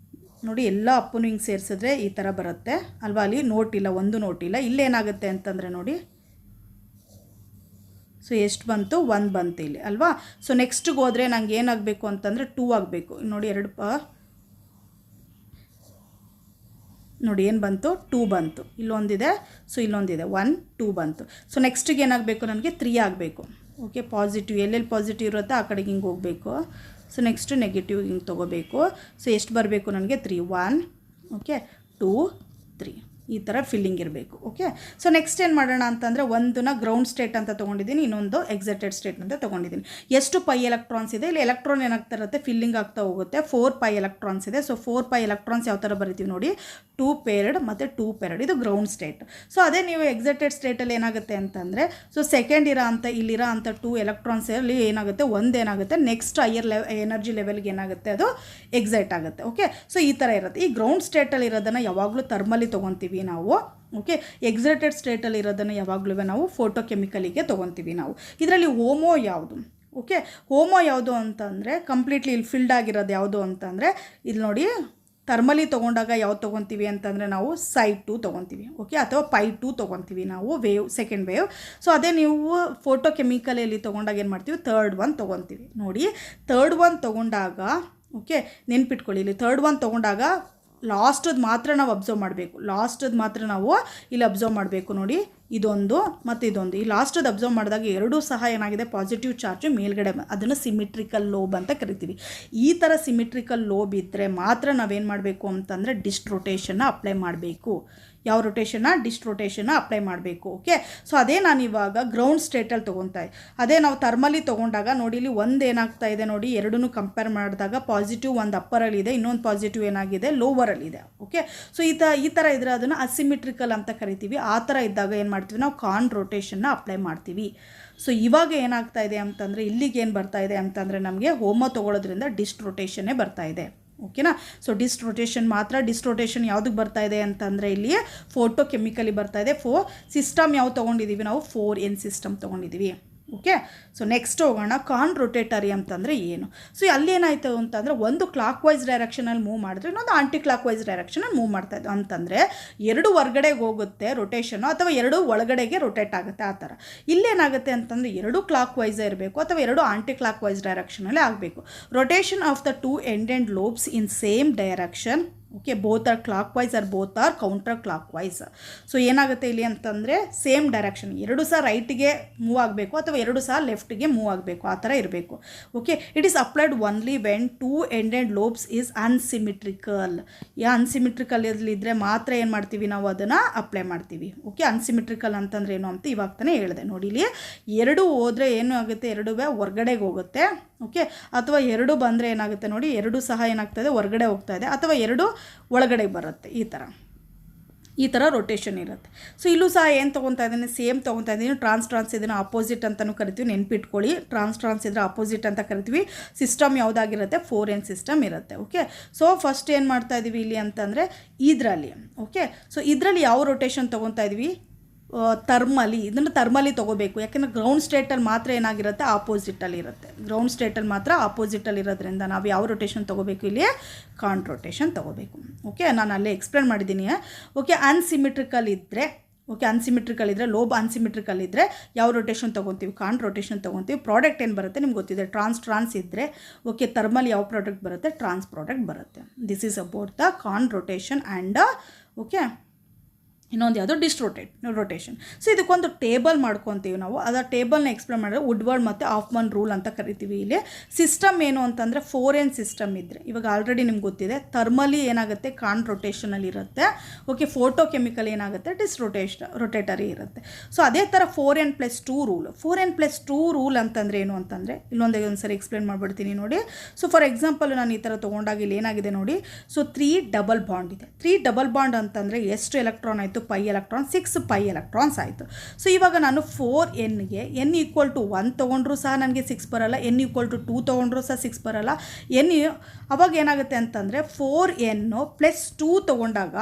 ನೋಡಿ ಎಲ್ಲ ಅಪ್ಪನು ಹಿಂಗೆ ಸೇರಿಸಿದ್ರೆ ಈ ಥರ ಬರುತ್ತೆ ಅಲ್ವಾ. ಅಲ್ಲಿ ಒಂದು ನೋಟ್ ಇಲ್ಲ. ಇಲ್ಲೇನಾಗುತ್ತೆ ಅಂತಂದರೆ ನೋಡಿ, ಸೊ ಎಷ್ಟು ಬಂತು 1 ಬಂತು ಇಲ್ಲಿ ಅಲ್ವಾ. ಸೊ ನೆಕ್ಸ್ಟಿಗೆ ಹೋದರೆ ನಂಗೆ ಏನಾಗಬೇಕು ಅಂತಂದರೆ 2 ಆಗಬೇಕು. ನೋಡಿ ನೋಡಿ ಏನು ಬಂತು 2 ಬಂತು. ಇಲ್ಲೊಂದಿದೆ, ಸೊ ಇಲ್ಲೊಂದಿದೆ 1 2 ಬಂತು. ಸೊ ನೆಕ್ಸ್ಟಿಗೆ ಏನಾಗಬೇಕು ನನಗೆ 3 ಆಗಬೇಕು. ಓಕೆ, ಪಾಸಿಟಿವ್ ಎಲ್ಲೆಲ್ಲಿ ಪಾಸಿಟಿವ್ ಇರುತ್ತೋ ಆ ಕಡೆಗೆ ಹಿಂಗೆ ಹೋಗಬೇಕು. ಸೊ ನೆಕ್ಸ್ಟು ನೆಗೆಟಿವ್ ಹಿಂಗೆ ತೊಗೋಬೇಕು. ಸೊ ಎಷ್ಟು ಬರಬೇಕು ನನಗೆ 3 1 ಓಕೆ 2 3 ಈ ಥರ ಫಿಲ್ಲಿಂಗ್ ಇರಬೇಕು. ಓಕೆ, ಸೊ ನೆಕ್ಸ್ಟ್ ಏನು ಮಾಡೋಣ ಅಂತಂದರೆ ಒಂದನ್ನ ಗ್ರೌಂಡ್ ಸ್ಟೇಟ್ ಅಂತ ತೊಗೊಂಡಿದ್ದೀನಿ, ಇನ್ನೊಂದು ಎಕ್ಸೈಟೆಡ್ ಸ್ಟೇಟ್ ಅಂತ ತೊಗೊಂಡಿದ್ದೀನಿ. ಎಷ್ಟು ಪೈ ಎಲೆಕ್ಟ್ರಾನ್ಸ್ ಇದೆ ಇಲ್ಲಿ ಎಲೆಕ್ಟ್ರಾನ್ ಏನಾಗ್ತಾ ಇರುತ್ತೆ ಫಿಲ್ಲಿಂಗ್ ಆಗ್ತಾ ಹೋಗುತ್ತೆ. 4 ಪೈ ಎಲೆಕ್ಟ್ರಾನ್ಸ್ ಇದೆ. ಸೊ 4 ಪೈ ಎಲೆಕ್ಟ್ರಾನ್ಸ್ ಯಾವ ಥರ ಬರಿತೀವಿ ನೋಡಿ 2 ಪೇರ್ಡ್ ಮತ್ತು 2 ಪೇರ್ಡ್, ಇದು ಗ್ರೌಂಡ್ ಸ್ಟೇಟ್. ಸೊ ಅದೇ ನೀವು ಎಕ್ಸೈಟೆಡ್ ಸ್ಟೇಟಲ್ಲಿ ಏನಾಗುತ್ತೆ ಅಂತಂದರೆ ಸೊ ಸೆಕೆಂಡ್ ಇಲ್ಲಿರೋ ಅಂಥ 2 ಎಲೆಕ್ಟ್ರಾನ್ಸಲ್ಲಿ ಏನಾಗುತ್ತೆ ಒಂದೇನಾಗುತ್ತೆ ನೆಕ್ಸ್ಟ್ ಹೈಯರ್ ಎನರ್ಜಿ ಲೆವೆಲ್ಗೆ ಏನಾಗುತ್ತೆ ಅದು ಎಕ್ಸೈಟ್ ಆಗುತ್ತೆ. ಓಕೆ, ಸೊ ಈ ಥರ ಇರುತ್ತೆ. ಈ ಗ್ರೌಂಡ್ ಸ್ಟೇಟಲ್ಲಿ ಇರೋದನ್ನು ಯಾವಾಗಲೂ ಥರ್ಮಲಿ ತೊಗೊತೀವಿ ನಾವು. ಓಕೆ, ಎಕ್ಸೈಟೆಡ್ ಸ್ಟೇಟಲ್ಲಿ ಇರೋದನ್ನು ಯಾವಾಗಲೂ ನಾವು ಫೋಟೋಕೆಮಿಕಲಿಗೆ ತೊಗೊತೀವಿ ನಾವು. ಇದರಲ್ಲಿ ಹೋಮೋ ಯಾವುದು? ಓಕೆ, ಹೋಮೋ ಯಾವುದು ಅಂತಂದರೆ ಕಂಪ್ಲೀಟ್ಲಿ ಇಲ್ಲಿ ಫಿಲ್ಡ್ ಆಗಿರೋದು ಯಾವುದು ಅಂತಂದರೆ ಇಲ್ಲಿ ನೋಡಿ ಥರ್ಮಲಿ ತೊಗೊಂಡಾಗ ಯಾವ್ದು ತೊಗೊತೀವಿ ಅಂತಂದರೆ ನಾವು ಸೈಡ್ 2 ತೊಗೊತೀವಿ. ಓಕೆ, ಅಥವಾ ಪೈ 2 ತೊಗೊತೀವಿ ನಾವು ಸೆಕೆಂಡ್ ವೇವ್. ಸೊ ಅದೇ ನೀವು ಫೋಟೋಕೆಮಿಕಲಲ್ಲಿ ತೊಗೊಂಡಾಗ ಏನು ಮಾಡ್ತೀವಿ ಥರ್ಡ್ 1 ತೊಗೊತೀವಿ. ನೋಡಿ ಥರ್ಡ್ 1 ತೊಗೊಂಡಾಗ ಓಕೆ ನೆನ್ಪಿಟ್ಕೊಳ್ಳಿ, ಇಲ್ಲಿ ಥರ್ಡ್ 1 ತೊಗೊಂಡಾಗ ಲಾಸ್ಟದ್ದು ಮಾತ್ರ ನಾವು ಅಬ್ಸರ್ವ್ ಮಾಡಬೇಕು. ಇಲ್ಲಿ ಅಬ್ಸರ್ವ್ ಮಾಡಬೇಕು. ನೋಡಿ ಇದೊಂದು ಮತ್ತು ಇದೊಂದು, ಈ ಲಾಸ್ಟದ್ದು ಅಬ್ಸರ್ವ್ ಮಾಡಿದಾಗ ಎರಡೂ ಸಹ ಏನಾಗಿದೆ ಪಾಸಿಟಿವ್ ಚಾರ್ಜ್ ಮೇಲ್ಗಡೆ, ಅದನ್ನು ಸಿಮಿಟ್ರಿಕಲ್ ಲೋಬ್ ಅಂತ ಕರಿತೀವಿ. ಈ ಥರ ಸಿಮಿಟ್ರಿಕಲ್ ಲೋಬ್ ಇದ್ದರೆ ಮಾತ್ರ ನಾವೇನು ಮಾಡಬೇಕು ಅಂತಂದರೆ ಡಿಸ್ಟ್ ರೊಟೇಷನ್ನ ಅಪ್ಲೈ ಮಾಡಬೇಕು. ಯಾವ ರೊಟೇಷನ್ನ? ಡಿಸ್ಟ್ ರೊಟೇಷನ್ನ ಅಪ್ಲೈ ಮಾಡಬೇಕು. ಓಕೆ, ಸೊ ಅದೇ ನಾನು ಇವಾಗ ಗ್ರೌಂಡ್ ಸ್ಟೇಟಲ್ಲಿ ತೊಗೊತಾ ಇದ್ದೆ. ಅದೇ ನಾವು ಥರ್ಮಲಿ ತೊಗೊಂಡಾಗ ನೋಡಿ ಇಲ್ಲಿ ಒಂದು ಏನಾಗ್ತಾ ಇದೆ ನೋಡಿ ಎರಡನ್ನೂ ಕಂಪೇರ್ ಮಾಡಿದಾಗ ಪಾಸಿಟಿವ್ ಒಂದು ಅಪ್ಪರಲ್ಲಿದೆ, ಇನ್ನೊಂದು ಪಾಸಿಟಿವ್ ಏನಾಗಿದೆ ಲೋವರಲ್ಲಿದೆ. ಓಕೆ, ಸೊ ಈ ಥರ ಇದ್ದರೆ ಅದನ್ನು ಅಸಿಮಿಟ್ರಿಕಲ್ ಅಂತ ಕರಿತೀವಿ. ಆ ಥರ ಇದ್ದಾಗ ಏನು ಮಾಡ್ತೀವಿ ನಾವು ಕಾನ್ ರೊಟೇಷನ್ನ ಅಪ್ಲೈ ಮಾಡ್ತೀವಿ. ಸೊ ಇವಾಗ ಏನಾಗ್ತಾ ಇದೆ ಅಂತಂದರೆ ಇಲ್ಲಿಗೆ ಏನು ಬರ್ತಾ ಇದೆ ಅಂತಂದರೆ ನಮಗೆ ಹೋಮೋ ತೊಗೊಳೋದ್ರಿಂದ ಡಿಸ್ಟ್ ರೊಟೇಷನ್ನೇ ಬರ್ತಾ ಇದೆ. ಓಕೆನಾ. ಸೊ ಡಿಸ್ಟ್ ರೊಟೇಷನ್ ಯಾವುದಕ್ಕೆ ಬರ್ತಾ ಇದೆ ಅಂತಂದರೆ ಇಲ್ಲಿ ಫೋಟೋಕೆಮಿಕಲಿ ಬರ್ತಾ ಇದೆ. ಸಿಸ್ಟಮ್ ಯಾವ್ದು ತೊಗೊಂಡಿದ್ದೀವಿ ನಾವು 4n ಸಿಸ್ಟಮ್ ತೊಗೊಂಡಿದ್ದೀವಿ. ಓಕೆ, ಸೊ ನೆಕ್ಸ್ಟ್ ಹೋಗೋಣ ಕಾನ್ ರೊಟೇಟರಿ ಅಂತಂದರೆ ಏನು. ಸೊ ಅಲ್ಲೇನಾಯಿತು ಅಂತಂದರೆ ಒಂದು ಕ್ಲಾಕ್ ವೈಸ್ ಡೈರೆಕ್ಷನಲ್ಲಿ ಮೂವ್ ಮಾಡಿದ್ರೆ ಇನ್ನೊಂದು ಆಂಟಿ ಕ್ಲಾಕ್ ವೈಸ್ ಡೈರೆಕ್ಷನಲ್ಲಿ ಮೂವ್ ಮಾಡ್ತಾ ಇದ್ದು ಅಂತಂದರೆ ಎರಡು ಹೊರ್ಗಡೆಗೆ ಹೋಗುತ್ತೆ ರೊಟೇಷನು ಅಥವಾ ಎರಡು ಒಳಗಡೆಗೆ ರೊಟೇಟ್ ಆಗುತ್ತೆ. ಆ ಥರ ಇಲ್ಲೇನಾಗುತ್ತೆ ಅಂತಂದರೆ ಎರಡು ಕ್ಲಾಕ್ ವೈಸೇ ಇರಬೇಕು ಅಥವಾ ಎರಡು ಆಂಟಿ ಕ್ಲಾಕ್ ವೈಸ್ ಡೈರೆಕ್ಷನಲ್ಲೇ ಆಗಬೇಕು. Rotation of the 2 ended lobes in same direction. Okay, both are clockwise or both are counter clockwise. So ಏನಾಗುತ್ತೆ ಇಲ್ಲಿ ಅಂತಂದರೆ ಸೇಮ್ ಡೈರೆಕ್ಷನ್, ಎರಡು ಸಹ ರೈಟಿಗೆ ಮೂವ್ ಆಗಬೇಕು ಅಥವಾ ಎರಡು ಸಹ ಲೆಫ್ಟಿಗೆ ಮೂವ್ ಆಗಬೇಕು, ಆ ಥರ ಇರಬೇಕು. Okay, it is applied only when 2 ended lobes is unsymmetrical. Unsymmetrical ಇದ್ದರೆ ಮಾತ್ರ ಏನು ಮಾಡ್ತೀವಿ ನಾವು ಅದನ್ನು ಅಪ್ಲೈ ಮಾಡ್ತೀವಿ. ಓಕೆ, ಅನ್ಸಿಮಿಟ್ರಿಕಲ್ ಅಂತಂದರೆ ಏನು ಅಂತ ಇವಾಗ ತಾನೇ ಹೇಳಿದೆ. ನೋಡಿ ಇಲ್ಲಿ ಎರಡು ಹೋದರೆ ಏನು ಆಗುತ್ತೆ, ಎರಡೂ ಹೊರ್ಗಡೆಗೆ ಹೋಗುತ್ತೆ. ಓಕೆ, ಅಥವಾ ಎರಡು ಬಂದರೆ ಏನಾಗುತ್ತೆ ನೋಡಿ ಎರಡು ಸಹ ಏನಾಗ್ತದೆ ಹೊರಗಡೆ ಹೋಗ್ತಾ ಇದೆ ಅಥವಾ ಎರಡು ಒಳಗಡೆ ಬರುತ್ತೆ. ಈ ಥರ ರೊಟೇಷನ್ ಇರುತ್ತೆ. ಸೊ ಇಲ್ಲೂ ಸಹ ಏನು ತೊಗೊತಾ ಇದ್ದೀನಿ ಸೇಮ್ ತೊಗೊತಾ ಇದ್ದೀನಿ. ಟ್ರಾನ್ಸ್ ಇದನ್ನು ಆಪೋಸಿಟ್ ಅಂತಲೂ ಕರಿತೀವಿ, ನೆನ್ಪಿಟ್ಕೊಳ್ಳಿ. ಟ್ರಾನ್ಸ್ ಇದ್ರೆ ಆಪೋಸಿಟ್ ಅಂತ ಕರಿತೀವಿ. ಸಿಸ್ಟಮ್ ಯಾವುದಾಗಿರುತ್ತೆ 4n ಸಿಸ್ಟಮ್ ಇರುತ್ತೆ. ಓಕೆ, ಸೊ ಫಸ್ಟ್ ಏನು ಮಾಡ್ತಾ ಇದ್ದೀವಿ ಇಲ್ಲಿ ಅಂತಂದರೆ ಇದರಲ್ಲಿ. ಓಕೆ, ಸೊ ಇದರಲ್ಲಿ ಯಾವ ರೊಟೇಷನ್ ತೊಗೊತಾ ಇದ್ದೀವಿ ಇದನ್ನು ಥರ್ಮಲಿ ತೊಗೋಬೇಕು. ಯಾಕೆಂದರೆ ಗ್ರೌಂಡ್ ಸ್ಟೇಟಲ್ಲಿ ಮಾತ್ರ ಏನಾಗಿರುತ್ತೆ ಆಪೋಸಿಟಲ್ಲಿ ಇರುತ್ತೆ. ಗ್ರೌಂಡ್ ಸ್ಟೇಟಲ್ಲಿ ಮಾತ್ರ ಆಪೋಸಿಟಲ್ಲಿ ಇರೋದ್ರಿಂದ ನಾವು ಯಾವ ರೊಟೇಷನ್ ತೊಗೋಬೇಕು ಇಲ್ಲಿ ಕಾನ್ ರೊಟೇಷನ್ ತೊಗೋಬೇಕು. ಓಕೆ, ನಾನು ಅಲ್ಲೇ ಎಕ್ಸ್ಪ್ಲೇನ್ ಮಾಡಿದ್ದೀನಿ. ಓಕೆ, ಅನ್ಸಿಮಿಟ್ರಿಕಲ್ ಇದ್ದರೆ ಲೋಬ್ ಅನ್ಸಿಮಿಟ್ರಿಕಲ್ ಇದ್ದರೆ ಯಾವ ರೊಟೇಷನ್ ತೊಗೊತೀವಿ ಕಾನ್ ರೊಟೇಷನ್ ತೊಗೊತೀವಿ. ಪ್ರಾಡಕ್ಟ್ ಏನು ಬರುತ್ತೆ ನಿಮ್ಗೆ ಗೊತ್ತಿದೆ ಟ್ರಾನ್ಸ್ ಇದ್ದರೆ. ಓಕೆ, ಥರ್ಮಲ್ ಯಾವ ಪ್ರಾಡಕ್ಟ್ ಬರುತ್ತೆ ಟ್ರಾನ್ಸ್ ಪ್ರಾಡಕ್ಟ್ ಬರುತ್ತೆ. This is about the conrotation and okay ಇನ್ನೊಂದು ಯಾವುದು ಡಿಸ್ಟ್ ರೊಟೇಷನ್. ಸೊ ಇದಕ್ಕೊಂದು ಟೇಬಲ್ ಮಾಡ್ಕೊತೀವಿ ನಾವು. ಅದರ ಟೇಬಲ್ನ ಎಕ್ಸ್ಪ್ಲೇನ್ ಮಾಡಿದ್ರೆ ವುಡ್ವರ್ಡ್ ಮತ್ತು ಆಫ್ಮನ್ ರೂಲ್ ಅಂತ ಕರಿತೀವಿ. ಇಲ್ಲಿ ಸಿಸ್ಟಮ್ ಏನು ಅಂತಂದರೆ 4n ಸಿಸ್ಟಮ್ ಇದ್ದರೆ ಇವಾಗ ಆಲ್ರೆಡಿ ನಿಮ್ಗೆ ಗೊತ್ತಿದೆ ಥರ್ಮಲಿ ಏನಾಗುತ್ತೆ ಕಾನ್ ರೊಟೇಷನಲ್ಲಿ ಇರುತ್ತೆ. ಓಕೆ, ಫೋಟೋಕೆಮಿಕಲ್ ಏನಾಗುತ್ತೆ ಡಿಸ್ಟ್ ರೊಟೇಟರಿ ಇರುತ್ತೆ. ಸೊ ಅದೇ ಥರ 4n+2 ರೂಲ್. 4n+2 ರೂಲ್ ಅಂತಂದರೆ ಏನು ಅಂತಂದರೆ ಒಂದು ಸರಿ ಎಕ್ಸ್ಪ್ಲೇನ್ ಮಾಡಿಬಿಡ್ತೀನಿ ನೋಡಿ. ಸೊ ಫಾರ್ ಎಕ್ಸಾಂಪಲ್ ನಾನು ಈ ಥರ ತೊಗೊಂಡಾಗ ಇಲ್ಲಿ ಏನಾಗಿದೆ ನೋಡಿ. ಸೊ 3 ಡಬಲ್ ಬಾಂಡ್ ಇದೆ. 3 ಡಬಲ್ ಬಾಂಡ್ ಅಂತಂದರೆ ಎಷ್ಟು ಎಲೆಕ್ಟ್ರಾನ್ ಆಯಿತು ಪೈ ಎಲೆಕ್ಟ್ರಾನ್ 6 ಪೈ ಎಲೆಕ್ಟ್ರಾನ್ಸ್ ಆಯಿತು. ಸೊ ಇವಾಗ ನಾನು 4nಗೆ n ಈಕ್ವಲ್ ಟು 1 ತೊಗೊಂಡ್ರೂ ಸಹ ನನಗೆ 6 ಬರಲ್ಲ, n ಈಕ್ವಲ್ ಟು 2 ತೊಗೊಂಡ್ರೂ ಸಹ 6 ಬರಲ್ಲ. ಅವಾಗ ಏನಾಗುತ್ತೆ ಅಂತಂದರೆ 4n ಪ್ಲಸ್ 2 ತೊಗೊಂಡಾಗ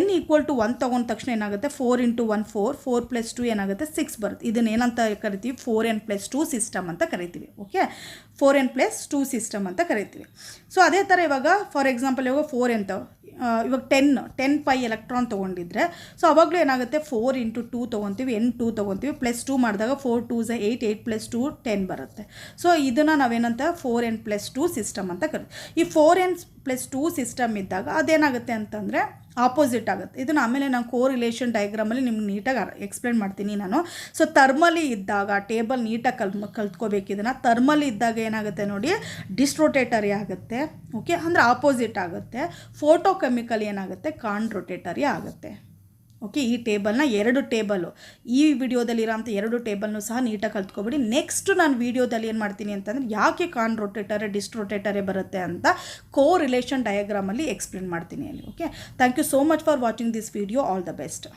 n ಈಕ್ವಲ್ ಟು 1 ತೊಗೊಂಡ ತಕ್ಷಣ ಏನಾಗುತ್ತೆ 4 × 1 4 ಪ್ಲಸ್ 2 ಏನಾಗುತ್ತೆ 6 ಬರುತ್ತೆ. ಇದನ್ನ ಏನಂತ ಕರಿತೀವಿ 4n + 2 ಸಿಸ್ಟಮ್ ಅಂತ ಕರಿತೀವಿ. ಓಕೆ, 4n + 2 ಸಿಸ್ಟಮ್ ಅಂತ ಕರಿತೀವಿ. ಸೊ ಅದೇ ಥರ ಇವಾಗ ಫಾರ್ ಎಕ್ಸಾಂಪಲ್ ಇವಾಗ 4n ಇವಾಗ 10 ಪೈ ಎಲೆಕ್ಟ್ರಾನ್ ತೊಗೊಂಡಿದ್ರೆ ಸೊ ಅವಾಗಲೂ ಏನಾಗುತ್ತೆ 4 × 2 ತೊಗೊತೀವಿ, n 2 ತೊಗೊತೀವಿ, ಪ್ಲಸ್ 2 ಮಾಡಿದಾಗ 4 2 8, 8 + 2 10 ಬರುತ್ತೆ. ಸೊ ಇದನ್ನು ನಾವೇನಂತ 4n + 2 ಸಿಸ್ಟಮ್ ಅಂತ ಕರಿತೀವಿ. ಈ 4n + 2 ಸಿಸ್ಟಮ್ ಇದ್ದಾಗ ಅದೇನಾಗುತ್ತೆ ಅಂತಂದರೆ ಆಪೋಸಿಟ್ ಆಗುತ್ತೆ. ಇದನ್ನು ಆಮೇಲೆ ನಾನು ಕೋರಿಲೇಷನ್ ಡಯಾಗ್ರಾಮಲ್ಲಿ ನಿಮ್ಗೆ ನೀಟಾಗಿ ಎಕ್ಸ್ಪ್ಲೇನ್ ಮಾಡ್ತೀನಿ ನಾನು. ಸೊ ಥರ್ಮಲಿ ಇದ್ದಾಗ ಟೇಬಲ್ ನೀಟಾಗಿ ಕಲ್ತ್ಕೋಬೇಕು. ಇದನ್ನು ಥರ್ಮಲಿ ಇದ್ದಾಗ ಏನಾಗುತ್ತೆ ನೋಡಿ ಡಿಸ್ರೊಟೇಟರಿ ಆಗುತ್ತೆ. ಓಕೆ, ಅಂದರೆ ಆಪೋಸಿಟ್ ಆಗುತ್ತೆ. ಫೋಟೋ ಕೆಮಿಕಲ್ ಏನಾಗುತ್ತೆ ಕಾನ್ರೊಟೇಟರಿ ಆಗುತ್ತೆ. ಓಕೆ, ಈ ಟೇಬಲ್ನ 2 ಟೇಬಲು ಈ ವಿಡಿಯೋದಲ್ಲಿರೋಂಥ 2 ಟೇಬಲ್ನು ಸಹ ನೀಟಾಗಿ ಕಲ್ತ್ಕೊಬಿಡಿ. ನೆಕ್ಸ್ಟ್ ನಾನು ವಿಡಿಯೋದಲ್ಲಿ ಏನು ಮಾಡ್ತೀನಿ ಅಂತಂದರೆ ಯಾಕೆ ಕಾನ್ರೊಟೇಟರಿ ಡಿಸ್ರೊಟೇಟರಿ ಬರುತ್ತೆ ಅಂತ ಕೋರಿಲೇಷನ್ ಡಯಾಗ್ರಾಮಲ್ಲಿ ಎಕ್ಸ್ಪ್ಲೇನ್ ಮಾಡ್ತೀನಿ ಅಲ್ಲಿ. Okay, thank you so much for watching this video. All the best.